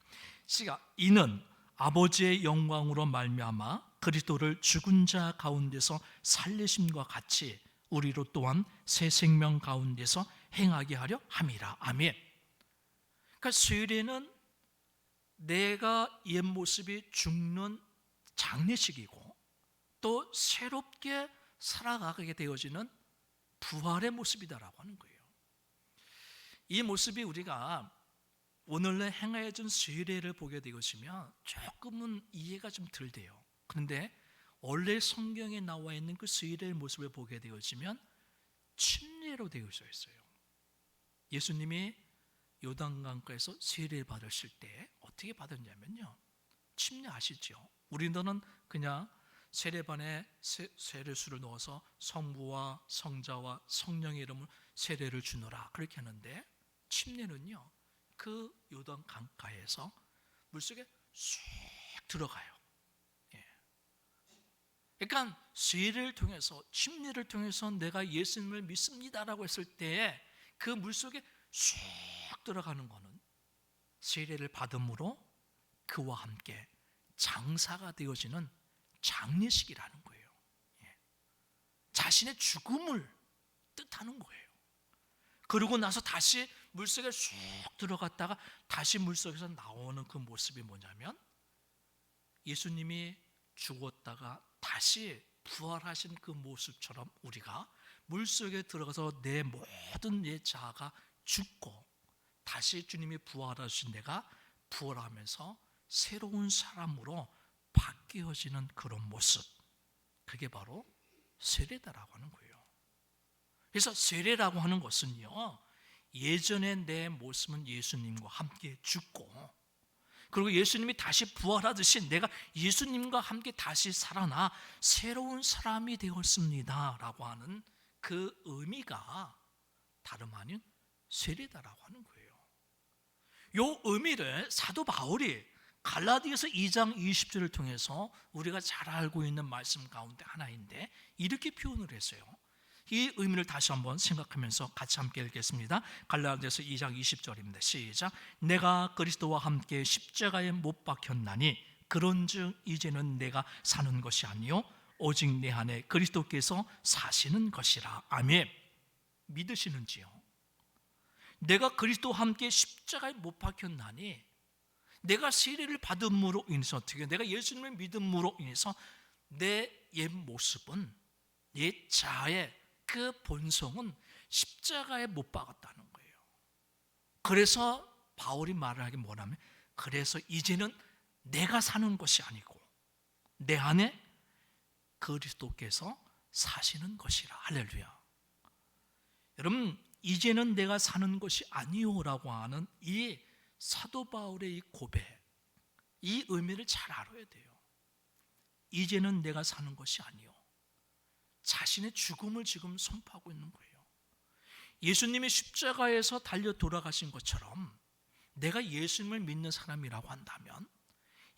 시가 이는 아버지의 영광으로 말미암아 그리스도를 죽은 자 가운데서 살리심과 같이 우리로 또한 새 생명 가운데서 행하게 하려 함이라. 아멘. 그러니까 세례는 내가 옛 모습이 죽는 장례식이고 또 새롭게 살아가게 되어지는 부활의 모습이다라고 하는 거예요. 이 모습이 우리가 오늘날 행하여진 세례를 보게 되어지면 조금은 이해가 좀 덜 돼요. 그런데 원래 성경에 나와 있는 그 세례의 모습을 보게 되어지면 침례로 되어져 있어요. 예수님이 요단강가에서 세례를 받으실 때 어떻게 받았냐면요, 침례 아시죠? 우리는 그냥 세례반에 세례수를 넣어서 성부와 성자와 성령의 이름을 세례를 주노라 그렇게 하는데, 침례는요 그 요단 강가에서 물속에 쑥 들어가요. 예. 그러니까 세례를 통해서, 침례를 통해서 내가 예수님을 믿습니다라고 했을 때 그 물속에 쑥 들어가는 거는 세례를 받음으로 그와 함께 장사가 되어지는 장례식이라는 거예요. 예. 자신의 죽음을 뜻하는 거예요. 그러고 나서 다시 물속에 쑥 들어갔다가 다시 물속에서 나오는 그 모습이 뭐냐면, 예수님이 죽었다가 다시 부활하신 그 모습처럼 우리가 물속에 들어가서 내 모든 옛 자아가 죽고 다시 주님이 부활하신 내가 부활하면서 새로운 사람으로 바뀌어지는 그런 모습, 그게 바로 세례다라고 하는 거예요. 그래서 세례라고 하는 것은요, 예전에 내 모습은 예수님과 함께 죽고, 그리고 예수님이 다시 부활하듯이 내가 예수님과 함께 다시 살아나 새로운 사람이 되었습니다 라고 하는 그 의미가 다름 아닌 세례다라고 하는 거예요. 이 의미를 사도 바울이 갈라디아서 2장 20절을 통해서 우리가 잘 알고 있는 말씀 가운데 하나인데 이렇게 표현을 했어요. 이 의미를 다시 한번 생각하면서 같이 함께 읽겠습니다. 갈라디아서 2장 20절입니다. 시작. 내가 그리스도와 함께 십자가에 못 박혔나니 그런즉 이제는 내가 사는 것이 아니요 오직 내 안에 그리스도께서 사시는 것이라. 아멘. 믿으시는지요? 내가 그리스도와 함께 십자가에 못 박혔나니, 내가 세례를 받음으로 인해서 어떻게, 내가 예수님을 믿음으로 인해서 내 옛 모습은, 옛 자아의 그 본성은 십자가에 못 박았다는 거예요. 그래서 바울이 말을 하기 뭐냐면, 그래서 이제는 내가 사는 것이 아니고 내 안에 그리스도께서 사시는 것이라. 할렐루야. 여러분, 이제는 내가 사는 것이 아니오라고 하는 이 사도 바울의 이 고백, 이 의미를 잘 알아야 돼요. 이제는 내가 사는 것이 아니오, 자신의 죽음을 지금 선포하고 있는 거예요. 예수님이 십자가에서 달려 돌아가신 것처럼 내가 예수님을 믿는 사람이라고 한다면,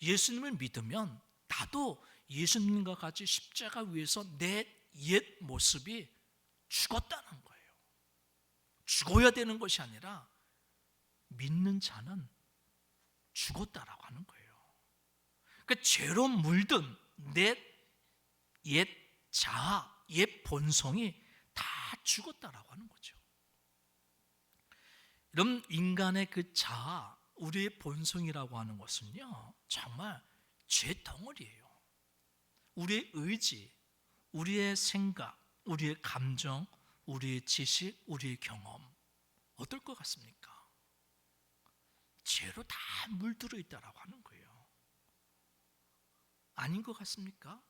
예수님을 믿으면 나도 예수님과 같이 십자가 위에서 내 옛 모습이 죽었다는 거예요. 죽어야 되는 것이 아니라 믿는 자는 죽었다라고 하는 거예요. 그러니까 죄로 물든 내 옛 자아, 옛 본성이 다 죽었다라고 하는 거죠. 이런 인간의 그 자아, 우리의 본성이라고 하는 것은요, 정말 죄 덩어리예요. 우리의 의지, 우리의 생각, 우리의 감정, 우리의 지식, 우리의 경험, 어떨 것 같습니까? 죄로 다 물들어 있다라고 하는 거예요. 아닌 것 같습니까?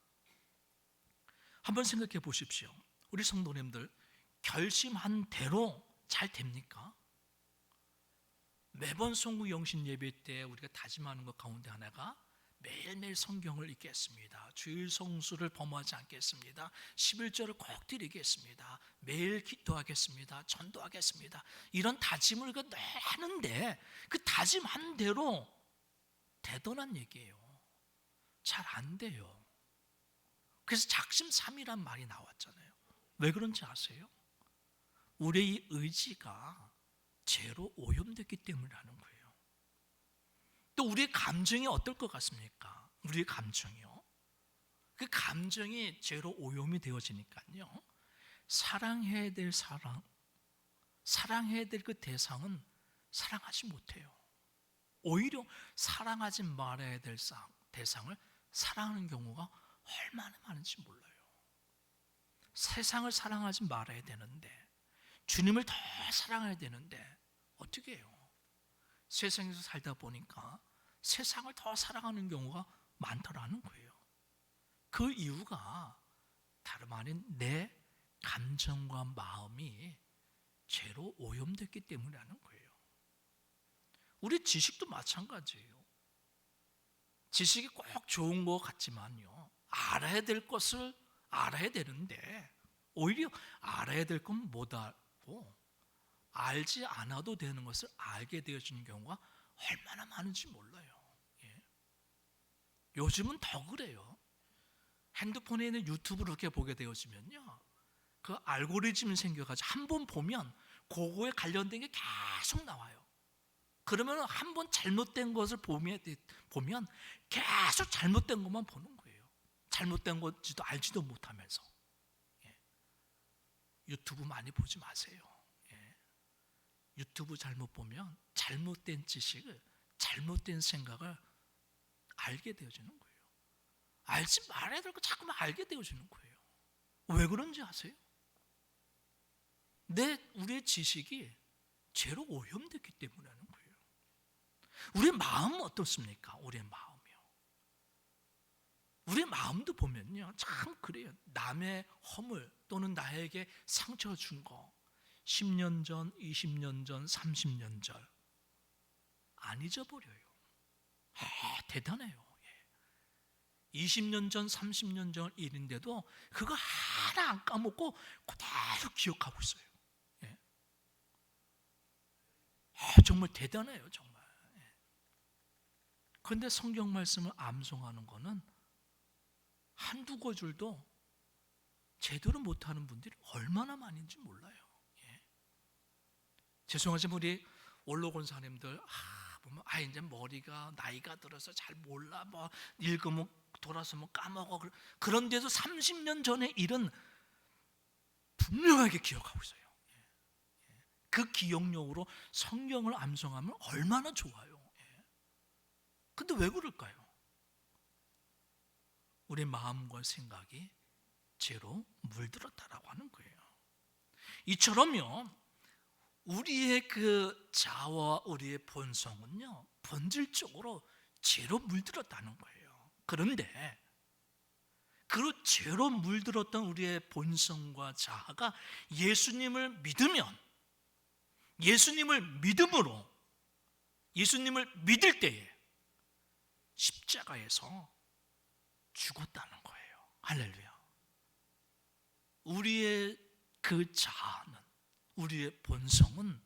한번 생각해 보십시오. 우리 성도님들, 결심한 대로 잘 됩니까? 매번 송구 영신 예배 때 우리가 다짐하는 것 가운데 하나가 매일매일 성경을 읽겠습니다. 주일 성수를 범하지 않겠습니다. 11절을 꼭 드리겠습니다. 매일 기도하겠습니다. 전도하겠습니다. 이런 다짐을 우리가 늘 하는데 그 다짐한 대로 되더란 얘기예요. 잘 안 돼요. 그래서 작심삼일한 말이 나왔잖아요. 왜 그런지 아세요? 우리의 의지가 죄로 오염됐기 때문이라는 거예요. 또 우리의 감정이 어떨 것 같습니까? 우리의 감정이요. 그 감정이 죄로 오염이 되어지니까요, 사랑해야 될 사랑, 사랑해야 될 그 대상은 사랑하지 못해요. 오히려 사랑하지 말아야 될 대상을 사랑하는 경우가 얼마나 많은지 몰라요. 세상을 사랑하지 말아야 되는데, 주님을 더 사랑해야 되는데 어떻게 해요? 세상에서 살다 보니까 세상을 더 사랑하는 경우가 많더라는 거예요. 그 이유가 다름 아닌 내 감정과 마음이 죄로 오염됐기 때문이라는 거예요. 우리 지식도 마찬가지예요. 지식이 꼭 좋은 것 같지만요, 알아야 될 것을 알아야 되는데 오히려 알아야 될 건 못 알고 알지 않아도 되는 것을 알게 되어지는 경우가 얼마나 많은지 몰라요. 예. 요즘은 더 그래요. 핸드폰에 있는 유튜브를 이렇게 보게 되어지면요, 그 알고리즘이 생겨가지고 한 번 보면 그거에 관련된 게 계속 나와요. 그러면 한 번 잘못된 것을 보면 계속 잘못된 것만 보는 거예요. 잘못된 것지도 알지도 못하면서. 예. 유튜브 많이 보지 마세요. 예. 유튜브 잘못 보면 잘못된 지식을, 잘못된 생각을 알게 되어지는 거예요. 알지 말아야 될 거 자꾸만 알게 되어지는 거예요. 왜 그런지 아세요? 우리의 지식이 죄로 오염됐기 때문이라는 거예요. 우리의 마음은 어떻습니까? 우리의 마음이요. 우리의 마음도 보면요, 참 그래요. 남의 허물 또는 나에게 상처 준 거 10년 전, 20년 전, 30년 전 안 잊어버려요. 대단해요. 20년 전, 30년 전 일인데도 그거 하나 안 까먹고 그대로 기억하고 있어요. 예. 정말 대단해요, 정말. 그런데 성경 말씀을 암송하는 거는 한두 구절도 제대로 못하는 분들이 얼마나 많은지 몰라요. 예. 죄송하지만 우리 원로 권사님들 보면 이제 머리가 나이가 들어서 잘 몰라, 뭐 읽으면 돌아서면 까먹어. 그런데도 30년 전의 일은 분명하게 기억하고 있어요. 그 기억력으로 성경을 암송하면 얼마나 좋아요. 근데 왜 그럴까요? 우리 마음과 생각이 죄로 물들었다라고 하는 거예요. 이처럼요, 우리의 그 자아와 우리의 본성은요, 본질적으로 죄로 물들었다는 거예요. 그런데 그 죄로 물들었던 우리의 본성과 자아가 예수님을 믿으면, 예수님을 믿음으로, 예수님을 믿을 때에 십자가에서 죽었다는 거예요. 할렐루야. 우리의 그 자아는, 우리의 본성은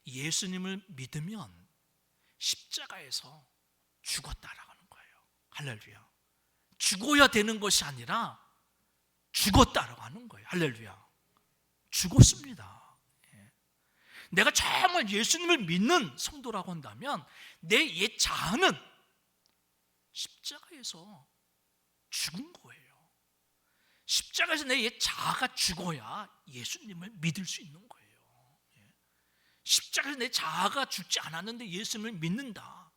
예수님을 믿으면 십자가에서 죽었다라고 하는 거예요. 할렐루야. 죽어야 되는 것이 아니라 죽었다라고 하는 거예요. 할렐루야. 죽었습니다. 내가 정말 예수님을 믿는 성도라고 한다면 내 옛 자아는 십자가에서 죽은 거예요. 십자가에서 내 옛 자아가 죽어야 예수님을 믿을 수 있는 거예요. 십자가에서 내 자아가 죽지 않았는데 예수님을 믿는다.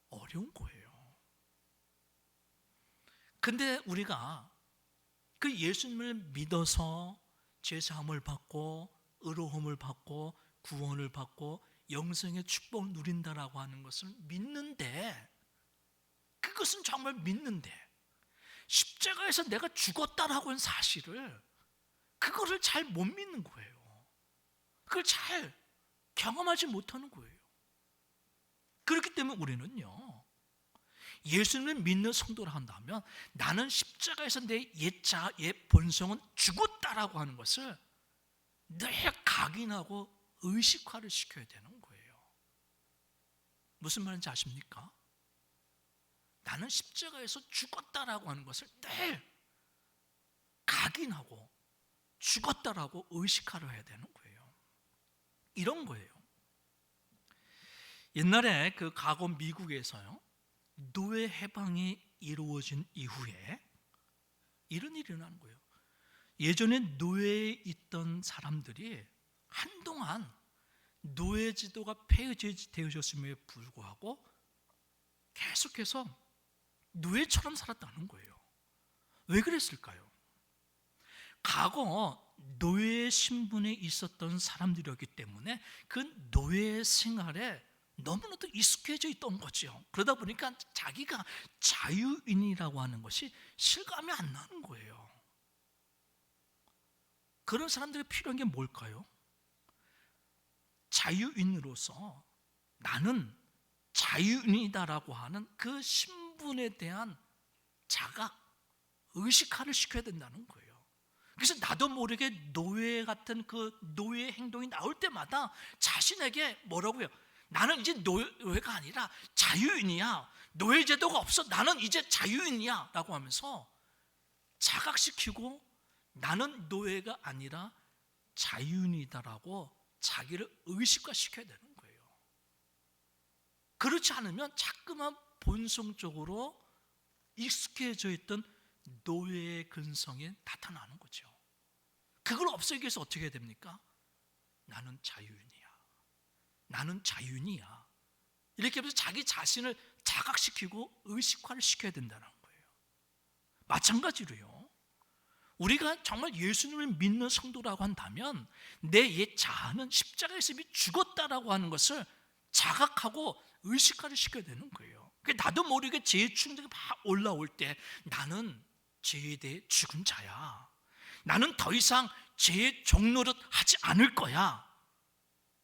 어려운 거예요. 근데 우리가 그 예수님을 믿어서 제사함을 받고 의로움을 받고 구원을 받고 영생의 축복을 누린다라고 하는 것을 믿는데, 그것은 정말 믿는데 십자가에서 내가 죽었다라고 하는 사실을, 그거를 잘 못 믿는 거예요. 그걸 잘 경험하지 못하는 거예요. 그렇기 때문에 우리는요, 예수님을 믿는 성도라 한다면 나는 십자가에서 내 옛 자아, 옛 본성은 죽었다라고 하는 것을 늘 각인하고 의식화를 시켜야 되는 거예요. 무슨 말인지 아십니까? 나는 십자가에서 죽었다라고 하는 것을 늘 각인하고 죽었다라고 의식화를 해야 되는 거예요. 이런 거예요. 옛날에 그 과거 미국에서요, 노예 해방이 이루어진 이후에 이런 일이 일어나는 거예요. 예전에 노예에 있던 사람들이 한동안 노예 제도가 폐지되어졌음에 불구하고 계속해서 노예처럼 살았다는 거예요. 왜 그랬을까요? 과거 노예 신분에 있었던 사람들이었기 때문에 그 노예 생활에 너무나도 익숙해져 있던 거죠. 그러다 보니까 자기가 자유인이라고 하는 것이 실감이 안 나는 거예요. 그런 사람들이 필요한 게 뭘까요? 자유인으로서 나는 자유인이다라고 하는 그 신분에 대한 자각, 의식화를 시켜야 된다는 거예요. 그래서 나도 모르게 노예 같은 그 노예 행동이 나올 때마다 자신에게 뭐라고요? 나는 이제 노예가 아니라 자유인이야. 노예 제도가 없어. 나는 이제 자유인이야 라고 하면서 자각시키고 나는 노예가 아니라 자유인이다라고 자기를 의식화시켜야 되는 거예요. 그렇지 않으면 자꾸만 본성적으로 익숙해져 있던 노예의 근성이 나타나는 거죠. 그걸 없애기 위해서 어떻게 해야 됩니까? 나는 자유인이야. 나는 자유인이야. 이렇게 하면서 자기 자신을 자각시키고 의식화를 시켜야 된다는 거예요. 마찬가지로요, 우리가 정말 예수님을 믿는 성도라고 한다면 내 옛 자아는 십자가에서 이미 죽었다라고 하는 것을 자각하고 의식화를 시켜야 되는 거예요. 나도 모르게 죄의 충동이 막 올라올 때 나는 죄에 대해 죽은 자야. 나는 더 이상 죄의 종노릇 하지 않을 거야.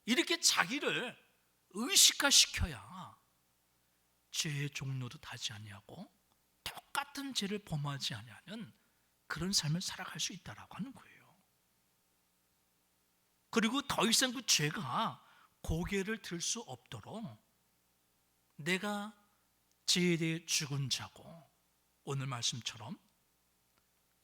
이렇게 자기를 의식화시켜야 죄의 종노릇 하지 아니하고 똑같은 죄를 범하지 아니하는 그런 삶을 살아갈 수 있다라고 하는 거예요. 그리고 더 이상 그 죄가 고개를 들 수 없도록 내가 죄에 대해 죽은 자고 오늘 말씀처럼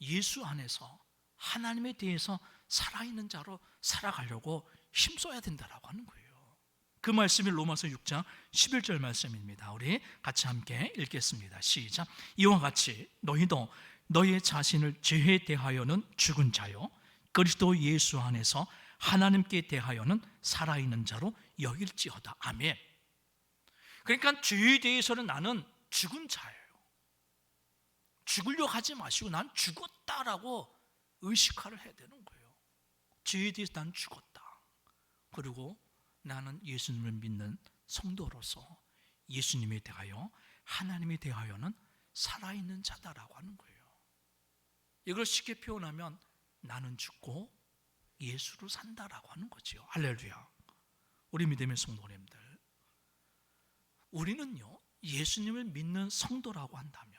예수 안에서 하나님에 대해서 살아있는 자로 살아가려고 힘써야 된다라고 하는 거예요. 그 말씀이 로마서 6장 11절 말씀입니다. 우리 같이 함께 읽겠습니다. 시작. 이와 같이 너희도 너희 자신을 죄에 대하여는 죽은 자요 그리스도 예수 안에서 하나님께 대하여는 살아있는 자로 여길지어다. 아멘. 그러니까 죄에 대해서는 나는 죽은 자예요. 죽으려고 하지 마시고 난 죽었다라고 의식화를 해야 되는 거예요. 죄에 대해서 난 죽었다. 그리고 나는 예수님을 믿는 성도로서 예수님에 대하여 하나님에 대하여는 살아있는 자다라고 하는 거예요. 이걸 쉽게 표현하면 나는 죽고 예수로 산다라고 하는 거죠. 할렐루야. 우리 믿음의 성도님들, 우리는요 예수님을 믿는 성도라고 한다면,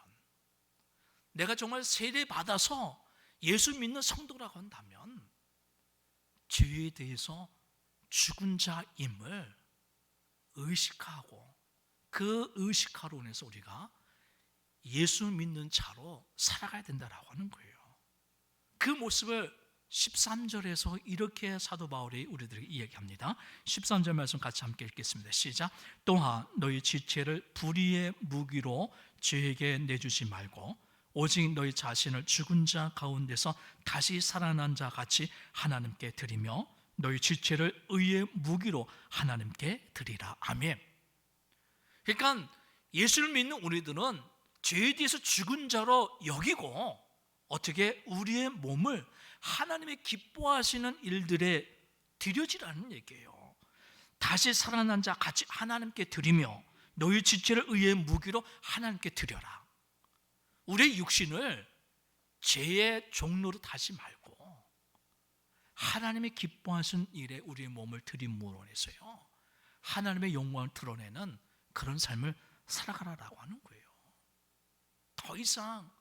내가 정말 세례 받아서 예수 믿는 성도라고 한다면 죄에 대해서 죽은 자임을 의식하고 그 의식하로 인해서 우리가 예수 믿는 자로 살아가야 된다라고 하는 거예요. 그 모습을 13절에서 이렇게 사도 바울이 우리들에게 이야기합니다. 13절 말씀 같이 함께 읽겠습니다. 시작. 또한 너희 지체를 불의의 무기로 죄에게 내주지 말고 오직 너희 자신을 죽은 자 가운데서 다시 살아난 자 같이 하나님께 드리며 너희 지체를 의의 무기로 하나님께 드리라. 아멘. 그러니까 예수를 믿는 우리들은 죄에 대해서 죽은 자로 여기고 어떻게 우리의 몸을 하나님의 기뻐하시는 일들에 드려지라는 얘기예요. 다시 살아난 자 같이 하나님께 드리며 너희 지체를 의의 무기로 하나님께 드려라. 우리의 육신을 죄의 종로로 다시 말고 하나님의 기뻐하시는 일에 우리의 몸을 드림으로 해서요 하나님의 영광을 드러내는 그런 삶을 살아가라라고 하는 거예요. 더 이상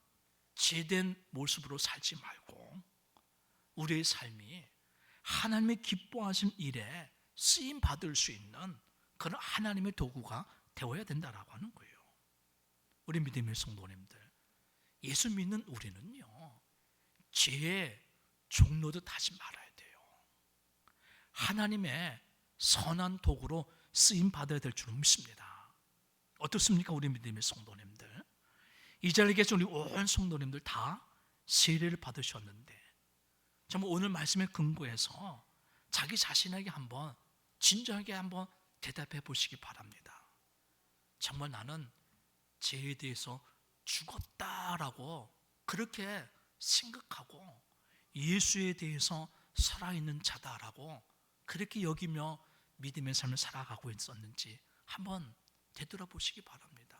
죄된 모습으로 살지 말고 우리의 삶이 하나님의 기뻐하신 일에 쓰임 받을 수 있는 그런 하나님의 도구가 되어야 된다라고 하는 거예요. 우리 믿음의 성도님들, 예수 믿는 우리는요 죄의 종로도 다시 말아야 돼요. 하나님의 선한 도구로 쓰임 받아야 될 줄 믿습니다. 어떻습니까? 우리 믿음의 성도님들, 이 자리에 계신 우리 온 성도님들 다 세례를 받으셨는데 정말 오늘 말씀에 근거해서 자기 자신에게 한번 진정하게 한번 대답해 보시기 바랍니다. 정말 나는 죄에 대해서 죽었다라고 그렇게 생각하고 예수에 대해서 살아있는 자다라고 그렇게 여기며 믿음의 삶을 살아가고 있었는지 한번 되돌아보시기 바랍니다.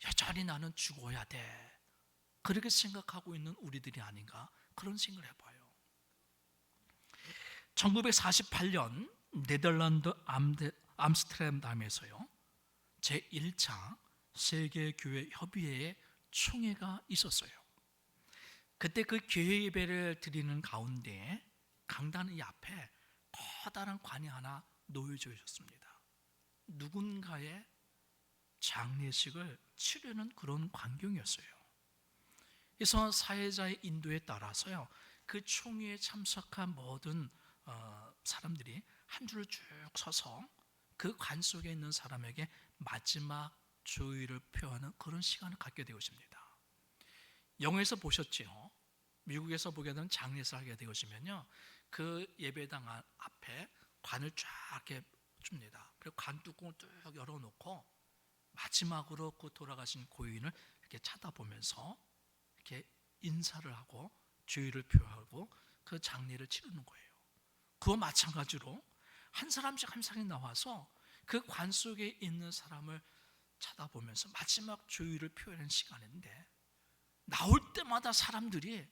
여전히 나는 죽어야 돼 그렇게 생각하고 있는 우리들이 아닌가 그런 생각을 해봐요. 1948년 네덜란드 암스테르담에서요 제1차 세계교회 협의회의 총회가 있었어요. 그때 그 교회 예배를 드리는 가운데 강단 이 앞에 커다란 관이 하나 놓여져 있었습니다. 누군가의 장례식을 치르는 그런 광경이었어요. 그래서 사회자의 인도에 따라서요 그 총회에 참석한 모든 사람들이 한 줄을 쭉 서서 그 관 속에 있는 사람에게 마지막 조의를 표하는 그런 시간을 갖게 되었습니다. 영화에서 보셨죠? 미국에서 보게 되는 장례를 하게 되어지면요 그 예배당 앞에 관을 쫙 이렇게 줍니다. 그리고 관 뚜껑을 뚝 열어놓고 마지막으로 그 돌아가신 고인을 이렇게 쳐다보면서 이렇게 인사를 하고 주의를 표하고 그 장례를 치르는 거예요. 그와 마찬가지로 한 사람씩 한 사람이 나와서 그 관 속에 있는 사람을 쳐다보면서 마지막 주의를 표하는 시간인데 나올 때마다 사람들이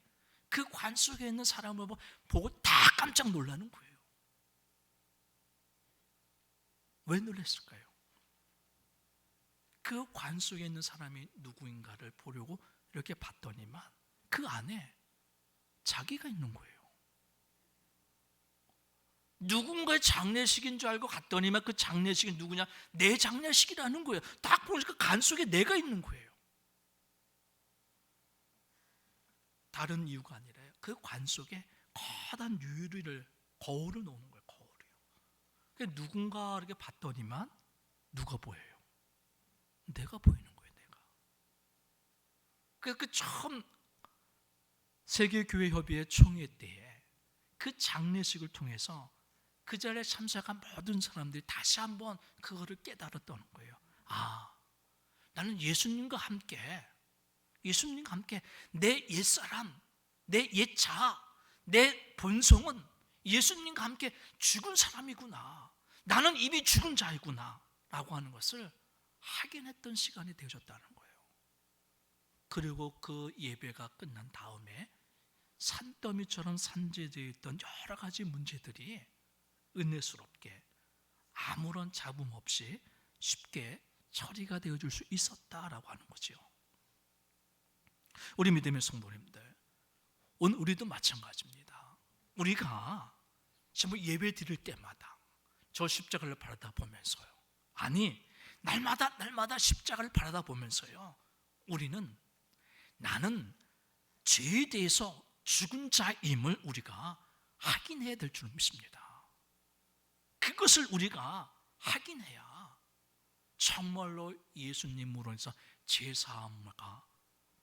그 관 속에 있는 사람을 보고 다 깜짝 놀라는 거예요. 왜 놀랐을까요? 그 관 속에 있는 사람이 누구인가를 보려고 이렇게 봤더니만 그 안에 자기가 있는 거예요. 누군가의 장례식인 줄 알고 갔더니만 그 장례식이 누구냐? 내 장례식이라는 거예요. 딱 보니까 관 속에 내가 있는 거예요. 다른 이유가 아니라 그 관 속에 커다란 유리를 거울을 놓는 거예요. 거울이요. 누군가 이렇게 봤더니만 누가 보여요? 내가 보이는 거예요. 내가. 그 처음 세계교회협의회 총회 때에 그 장례식을 통해서 그 자리에 참석한 모든 사람들이 다시 한번 그거를 깨달았다는 거예요. 아, 나는 예수님과 함께 내 옛사람, 내 옛자, 내 본성은 예수님과 함께 죽은 사람이구나. 나는 이미 죽은 자이구나 라고 하는 것을 확인했던 시간이 되어졌다는 거예요. 그리고 그 예배가 끝난 다음에 산더미처럼 산재되어 있던 여러 가지 문제들이 은혜스럽게 아무런 잡음 없이 쉽게 처리가 되어줄 수 있었다라고 하는 거죠. 우리 믿음의 성도님들, 오늘 우리도 마찬가지입니다. 우리가 전부 예배 드릴 때마다 저 십자가를 바라다 보면서요, 아니 날마다 십자가를 바라다 보면서요, 우리는 나는 죄에 대해서 죽은 자임을 우리가 확인해야 될 줄 믿습니다. 그것을 우리가 확인해야 정말로 예수님으로 해서 죄사함과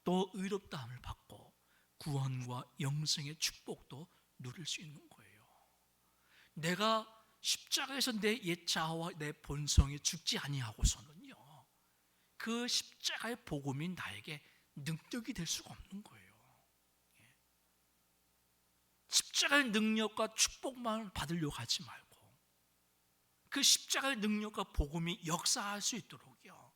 또 의롭다함을 받고 구원과 영생의 축복도 누릴 수 있는 거예요. 내가 십자가에서 내 옛 자아와 내 본성이 죽지 아니하고서는요, 그 십자가의 복음이 나에게 능력이 될 수가 없는 거예요. 십자가의 능력과 축복만 받으려고 하지 말고 그 십자가의 능력과 복음이 역사할 수 있도록요,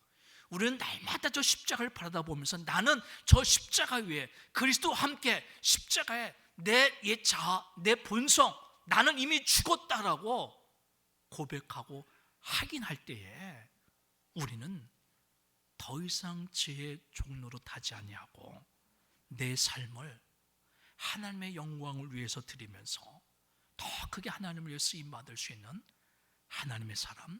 우리는 날마다 저 십자가를 바라다 보면서 나는 저 십자가 위에 그리스도와 함께 십자가에 내 옛 자아, 내 본성, 나는 이미 죽었다라고 고백하고 확인할 때에 우리는 더 이상 죄의 종로로 타지 아니하고 내 삶을 하나님의 영광을 위해서 드리면서 더 크게 하나님을 위해 쓰임받을 수 있는 하나님의 사람,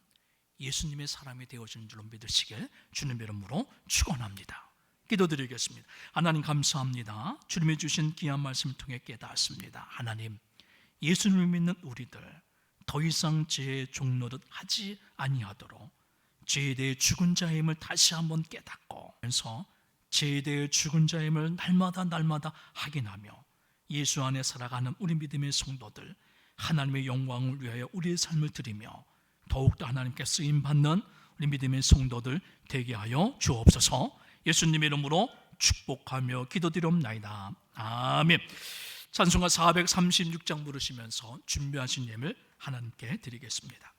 예수님의 사람이 되어지는 줄로 믿으시길 주님의 이름으로 축원합니다. 기도드리겠습니다. 하나님 감사합니다. 주님이 주신 귀한 말씀을 통해 깨닫습니다. 하나님, 예수님을 믿는 우리들 더 이상 죄의 종노릇 하지 아니하도록 죄에 대해 죽은 자의 힘을 다시 한번 깨닫고 그래서 죄에 대해 죽은 자의 힘을 날마다 확인하며 예수 안에 살아가는 우리 믿음의 성도들, 하나님의 영광을 위하여 우리의 삶을 드리며 더욱더 하나님께 쓰임받는 우리 믿음의 성도들 되게 하여 주옵소서. 예수님의 이름으로 축복하며 기도드리옵나이다. 아멘. 찬송가 436장 부르시면서 준비하신 예물 하나님께 드리겠습니다.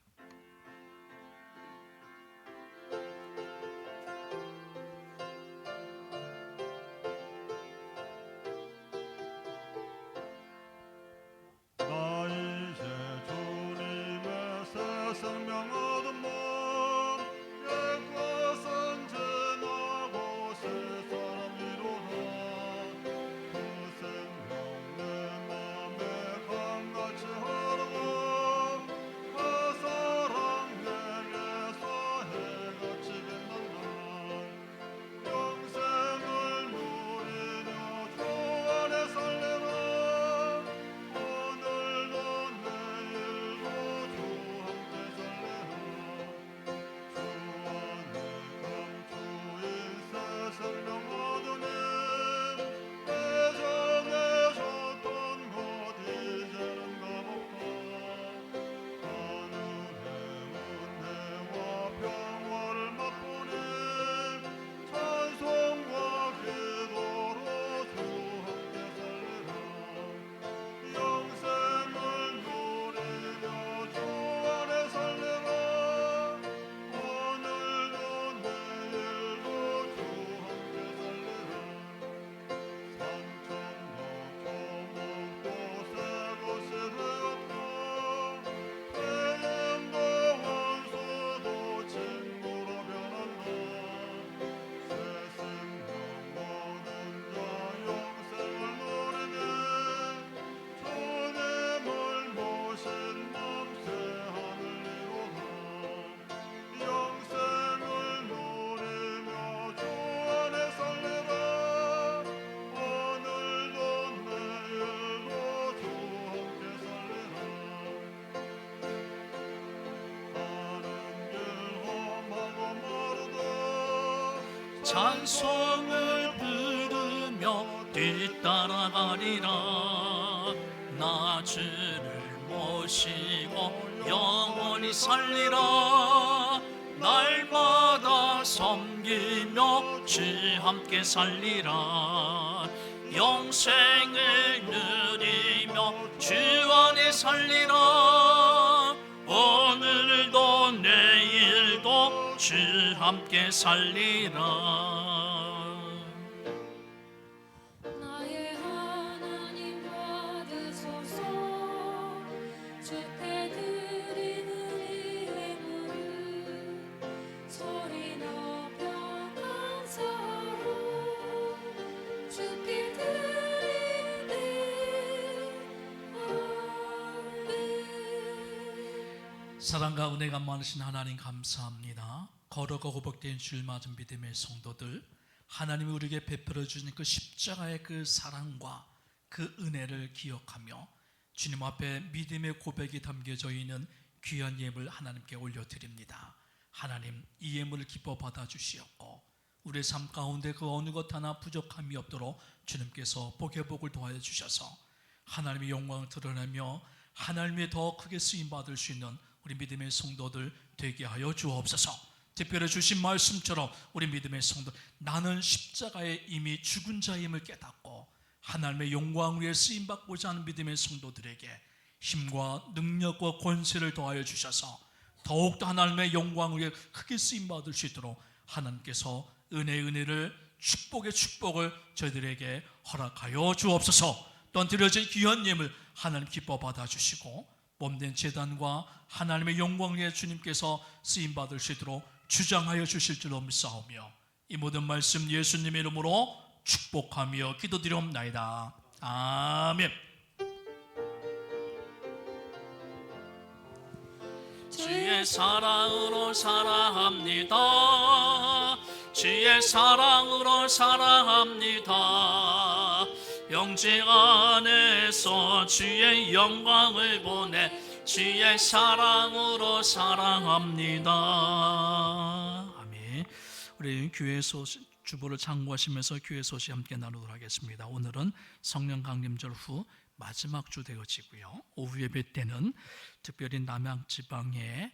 찬송을 부르며 뒤따라가리라. 나 주를 모시고 영원히 살리라. 날마다 섬기며 주 함께 살리라. 영생을 누리며 주 안에 살리라. 오늘도 내일도 주 함께 살리라. 나의 하나님 받으소서. 주께 드리는 이 예물을 소리 높여 감사로 주께 드리네. 사랑과 은혜가 많으신 하나님 감사합니다. 거룩하고 복된 주일 맞은 믿음의 성도들, 하나님이 우리에게 베풀어 주신 그 십자가의 그 사랑과 그 은혜를 기억하며 주님 앞에 믿음의 고백이 담겨져 있는 귀한 예물 하나님께 올려드립니다. 하나님, 이 예물을 기뻐 받아주시옵고 우리의 삶 가운데 그 어느 것 하나 부족함이 없도록 주님께서 복의 복을 더하여 주셔서 하나님의 영광을 드러내며 하나님의 더 크게 쓰임받을 수 있는 우리 믿음의 성도들 되게 하여 주옵소서. 특별히 주신 말씀처럼 우리 믿음의 성도, 나는 십자가에 이미 죽은 자임을 깨닫고 하나님의 영광 위에 쓰임받고자 하는 믿음의 성도들에게 힘과 능력과 권세를 더하여 주셔서 더욱더 하나님의 영광 위에 크게 쓰임받을 수 있도록 하나님께서 은혜를 축복의 축복을 저희들에게 허락하여 주옵소서. 또한 드려진 귀한 예물 하나님 기뻐 받아주시고 몸된 제단과 하나님의 영광 위에 주님께서 쓰임받을 수 있도록 주장하여 주실 줄로 믿사오며 이 모든 말씀 예수님의 이름으로 축복하며 기도드리옵나이다. 아멘. 주의 사랑으로 살아갑니다. 주의 사랑으로 살아갑니다. 영생 안에서 주의 영광을 보내 주의 사랑으로 살아갑니다. 아멘. 우리 교회 소식 주보를 참고하시면서 교회 소식 함께 나누도록 하겠습니다. 오늘은 성령 강림절 후 마지막 주 되어지고요. 오후 예배 때는 특별히 남양지방의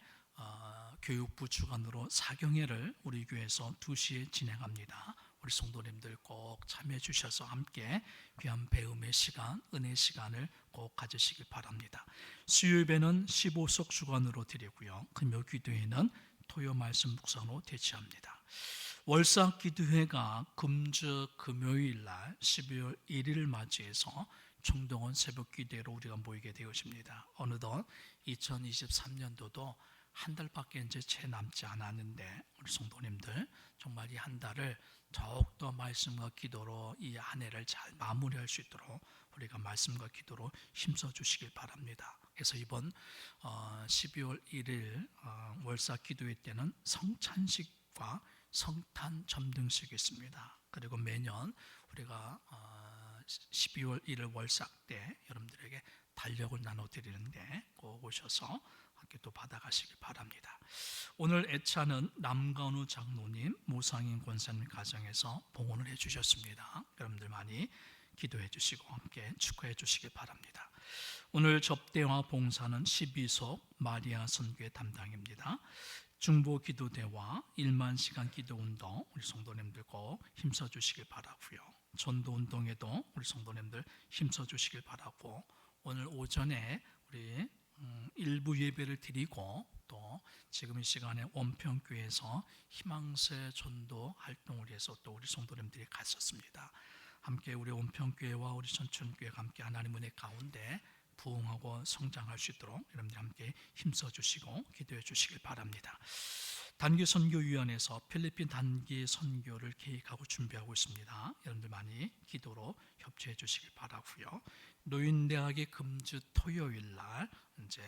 교육부 주관으로 사경회를 우리 교회에서 2시에 진행합니다. 우리 성도님들 꼭 참여해 주셔서 함께 귀한 배움의 시간, 은혜 시간을 꼭 가지시길 바랍니다. 수요 예배는 15석 주관으로 드리고요. 금요 기도회는 토요 말씀 묵상으로 대치합니다. 월삭 기도회가 금주 금요일 날 12월 1일을 맞이해서 총동원 새벽 기도회로 우리가 모이게 되었습니다. 어느덧 2023년도도 한 달밖에 이제 채 남지 않았는데 우리 성도님들 정말 이 한 달을 더욱더 말씀과 기도로 이 한 해를 잘 마무리할 수 있도록 우리가 말씀과 기도로 힘써 주시길 바랍니다. 그래서 이번 12월 1일 월삭 기도회 때는 성찬식과 성탄 점등식이 있습니다. 그리고 매년 우리가 12월 1일 월삭 때 여러분들에게 달력을 나눠드리는데 꼭 오셔서 함께 또 받아가시길 바랍니다. 오늘 애차는 남건우 장로님, 모상인 권사님 가정에서 봉헌을 해주셨습니다. 여러분들 많이 기도해 주시고 함께 축하해 주시길 바랍니다. 오늘 접대와 봉사는 12석 마리아 선교회 담당입니다. 중보 기도대와 1만 시간 기도 운동 우리 성도님들 꼭 힘써 주시길 바라고요. 전도 운동에도 우리 성도님들 힘써 주시길 바라고 오늘 오전에 우리 일부 예배를 드리고 또 지금 이 시간에 원평교회에서 희망새 전도 활동을 위해서 또 우리 성도님들이 갔었습니다. 함께 우리 원평교회와 우리 전천교회가 함께 하나님 은혜 가운데 부흥하고 성장할 수 있도록 여러분들 함께 힘써 주시고 기도해 주시길 바랍니다. 단기 선교위원회에서 필리핀 단기 선교를 계획하고 준비하고 있습니다. 여러분들 많이 기도로 협조해 주시길 바라고요. 노인대학의 금주 토요일 날 이제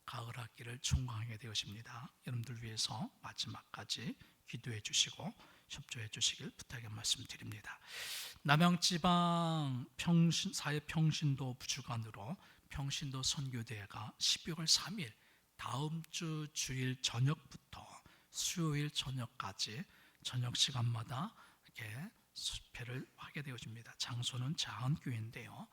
가을 학기를 종강하게 되었습니다. 여러분들 위해서 마지막까지 기도해 주시고 협조해 주시길 부탁의 말씀드립니다. 남양지방 사회평신도 부주관으로 평신도 선교대회가 12월 3일 다음 주 주일 저녁부터 수요일 저녁까지 저녁 시간마다 이렇게 집회를 하게 되어집니다. 장소는 자한교회인데요.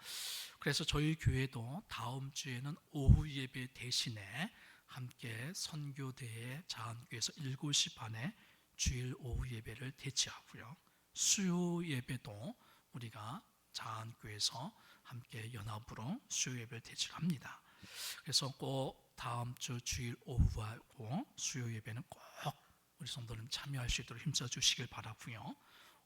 그래서 저희 교회도 다음 주에는 오후 예배 대신에 함께 선교대회 자한교회에서 7시 반에 주일 오후 예배를 대치하고요. 수요 예배도 우리가 자한교회에서 함께 연합으로 수요 예배를 대치합니다. 그래서 꼭 다음 주 주일 오후하고 수요 예배는 꼭 우리 성도님 참여할 수 있도록 힘써 주시길 바라고요.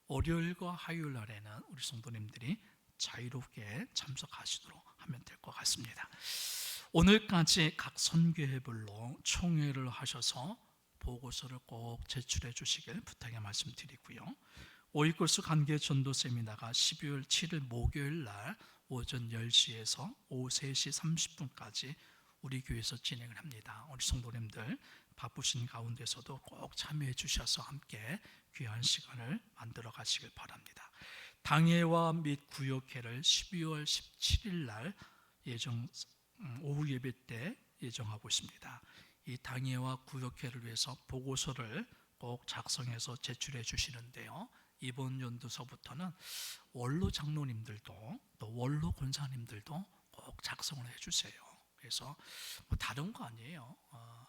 월요일과 화요일 날에는 우리 성도님들이 자유롭게 참석하시도록 하면 될 것 같습니다. 오늘까지 각 선교회별로 총회를 하셔서 보고서를 꼭 제출해 주시길 부탁의 말씀드리고요. 오이콜스 관계 전도 세미나가 12월 7일 목요일 날 오전 10시에서 오후 3시 30분까지 우리 교회에서 진행을 합니다. 우리 성도님들 바쁘신 가운데서도 꼭 참여해 주셔서 함께 귀한 시간을 만들어 가시길 바랍니다. 당회와 및 구역회를 12월 17일 날 오후 예배 때 예정하고 있습니다. 이 당회와 구역회를 위해서 보고서를 꼭 작성해서 제출해 주시는데요. 이번 연도서부터는 원로 장로님들도 또 원로 권사님들도 꼭 작성을 해주세요. 그래서 뭐 다른 거 아니에요.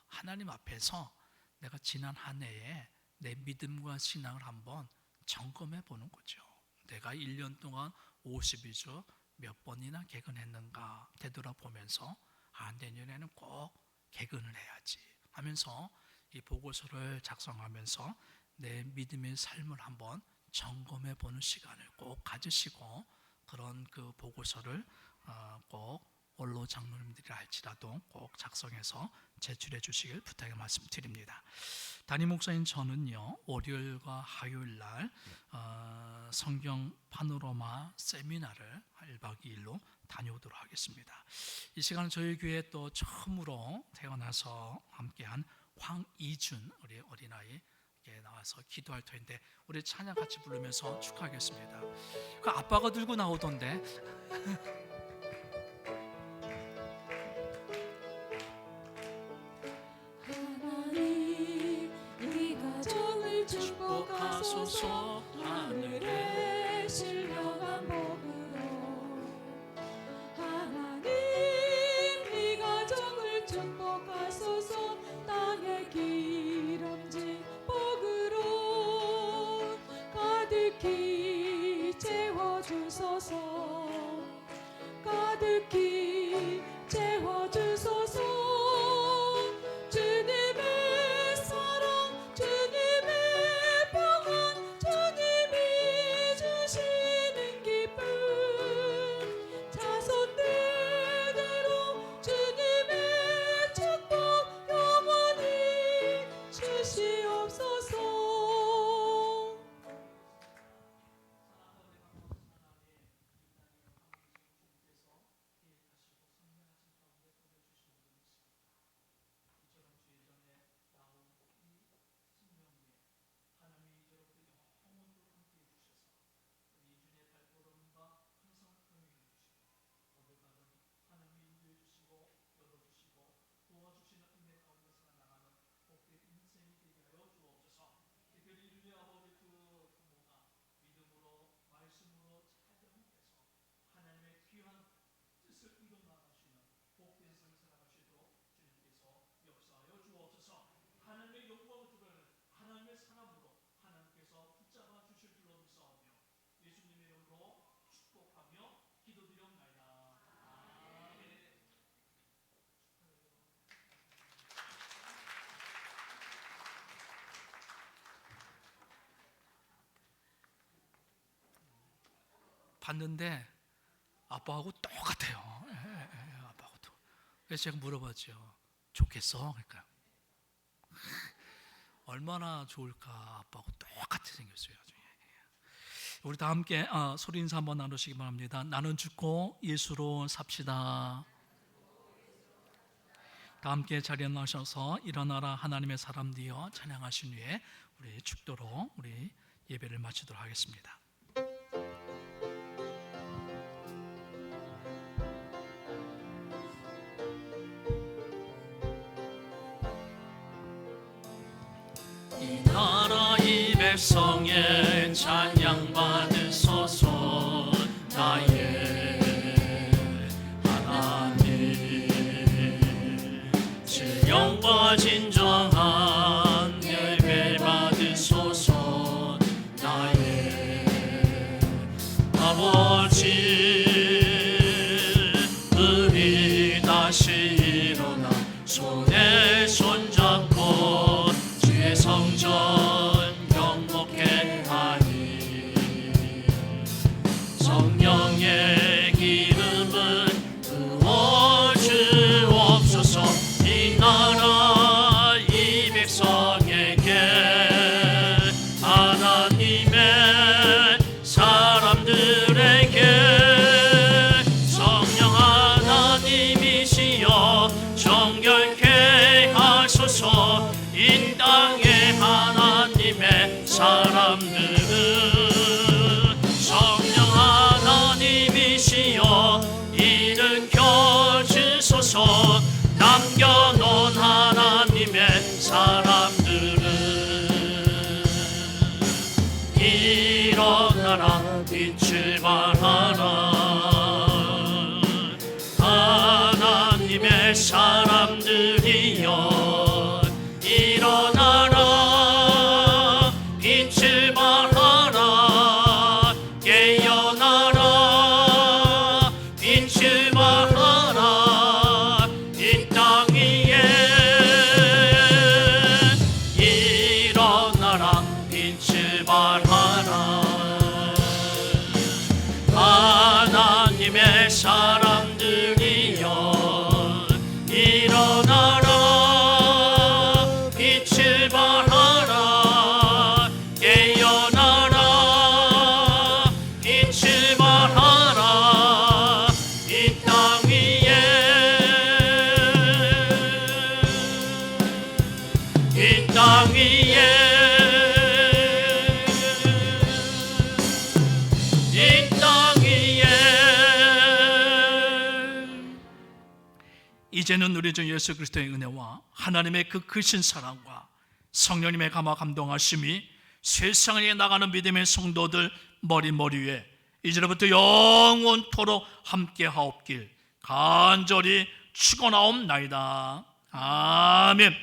하나님 앞에서 내가 지난 한 해에 내 믿음과 신앙을 한번 점검해 보는 거죠. 내가 1년 동안 52주 몇 번이나 개근했는가 되돌아보면서 내년에는 꼭 개근을 해야지 하면서 이 보고서를 작성하면서 내 믿음의 삶을 한번 점검해 보는 시간을 꼭 가지시고 그런 그 보고서를 꼭 원로 장로님들이라 할지라도 꼭 작성해서 제출해 주시길 부탁의 말씀드립니다. 담임 목사인 저는요 월요일과 화요일 날 성경 파노라마 세미나를 1박 2일로 다녀오도록 하겠습니다. 이 시간은 저희 교회에 또 처음으로 태어나서 함께한 황이준 우리 어린아이 나와서 기도할 터인데 우리 찬양 같이 부르면서 축하하겠습니다. 그 아빠가 들고 나오던데. 하나님 이 가정을 축복하소서 하늘에 신령한 복으로 하나님 이 가정을 축복하소서 땅에 기름진 복으로 가득히 채워주소서 가득히 채워주소서 주님의 사랑 주님의 평안 주님이 주시는 기쁨 자손들대로 주님의 축복 영원히 주시옵소서. 봤는데 아빠하고 똑같아요. 아빠하고 똑. 그래서 제가 물어봤죠. 좋겠어? 그러니까 얼마나 좋을까. 아빠하고 똑같이 생겼어요. 우리 다 함께 소리 인사 한번 나누시기 바랍니다. 나는 죽고 예수로 삽시다. 다 함께 자리에 나셔서 일어나라 하나님의 사람 되어 찬양하신 후에 우리 축도로 우리 예배를 마치도록 하겠습니다. 이 나라 이 백성의 찬양 받으소서. 나의 하나님 진영과 진정한 예배 받으소서. 나의 아버지 우리 다시 일어나 손에 손잡고 주의 성전 경복해 하니 성령의 기름은 부어 주옵소서. 이 나라 이 사람들은 성령 하나님이시여 일으켜 주소서. 남겨놓은 하나님의 사람들은 일어나라 빛을 발하라. 하나님의 사람들이여 일어나라 빛을 발하라. 깨어나라 빛을 발하라. 이 땅 위에 일어나라 빛을 발하라. 하나님의 사람들이여 일어나라 빛을 발하라. 깨어나라 빛을 발하라. 이 땅 위에 이 땅 위에 이 땅 위에. 이제는 우리 주 예수 그리스도의 은혜와 하나님의 그 크신 사랑과 성령님의 감화 감동하심이 세상에 나가는 믿음의 성도들 머리 위에 이제부터 영원토록 함께하옵길 간절히 축원하옵나이다. 아멘.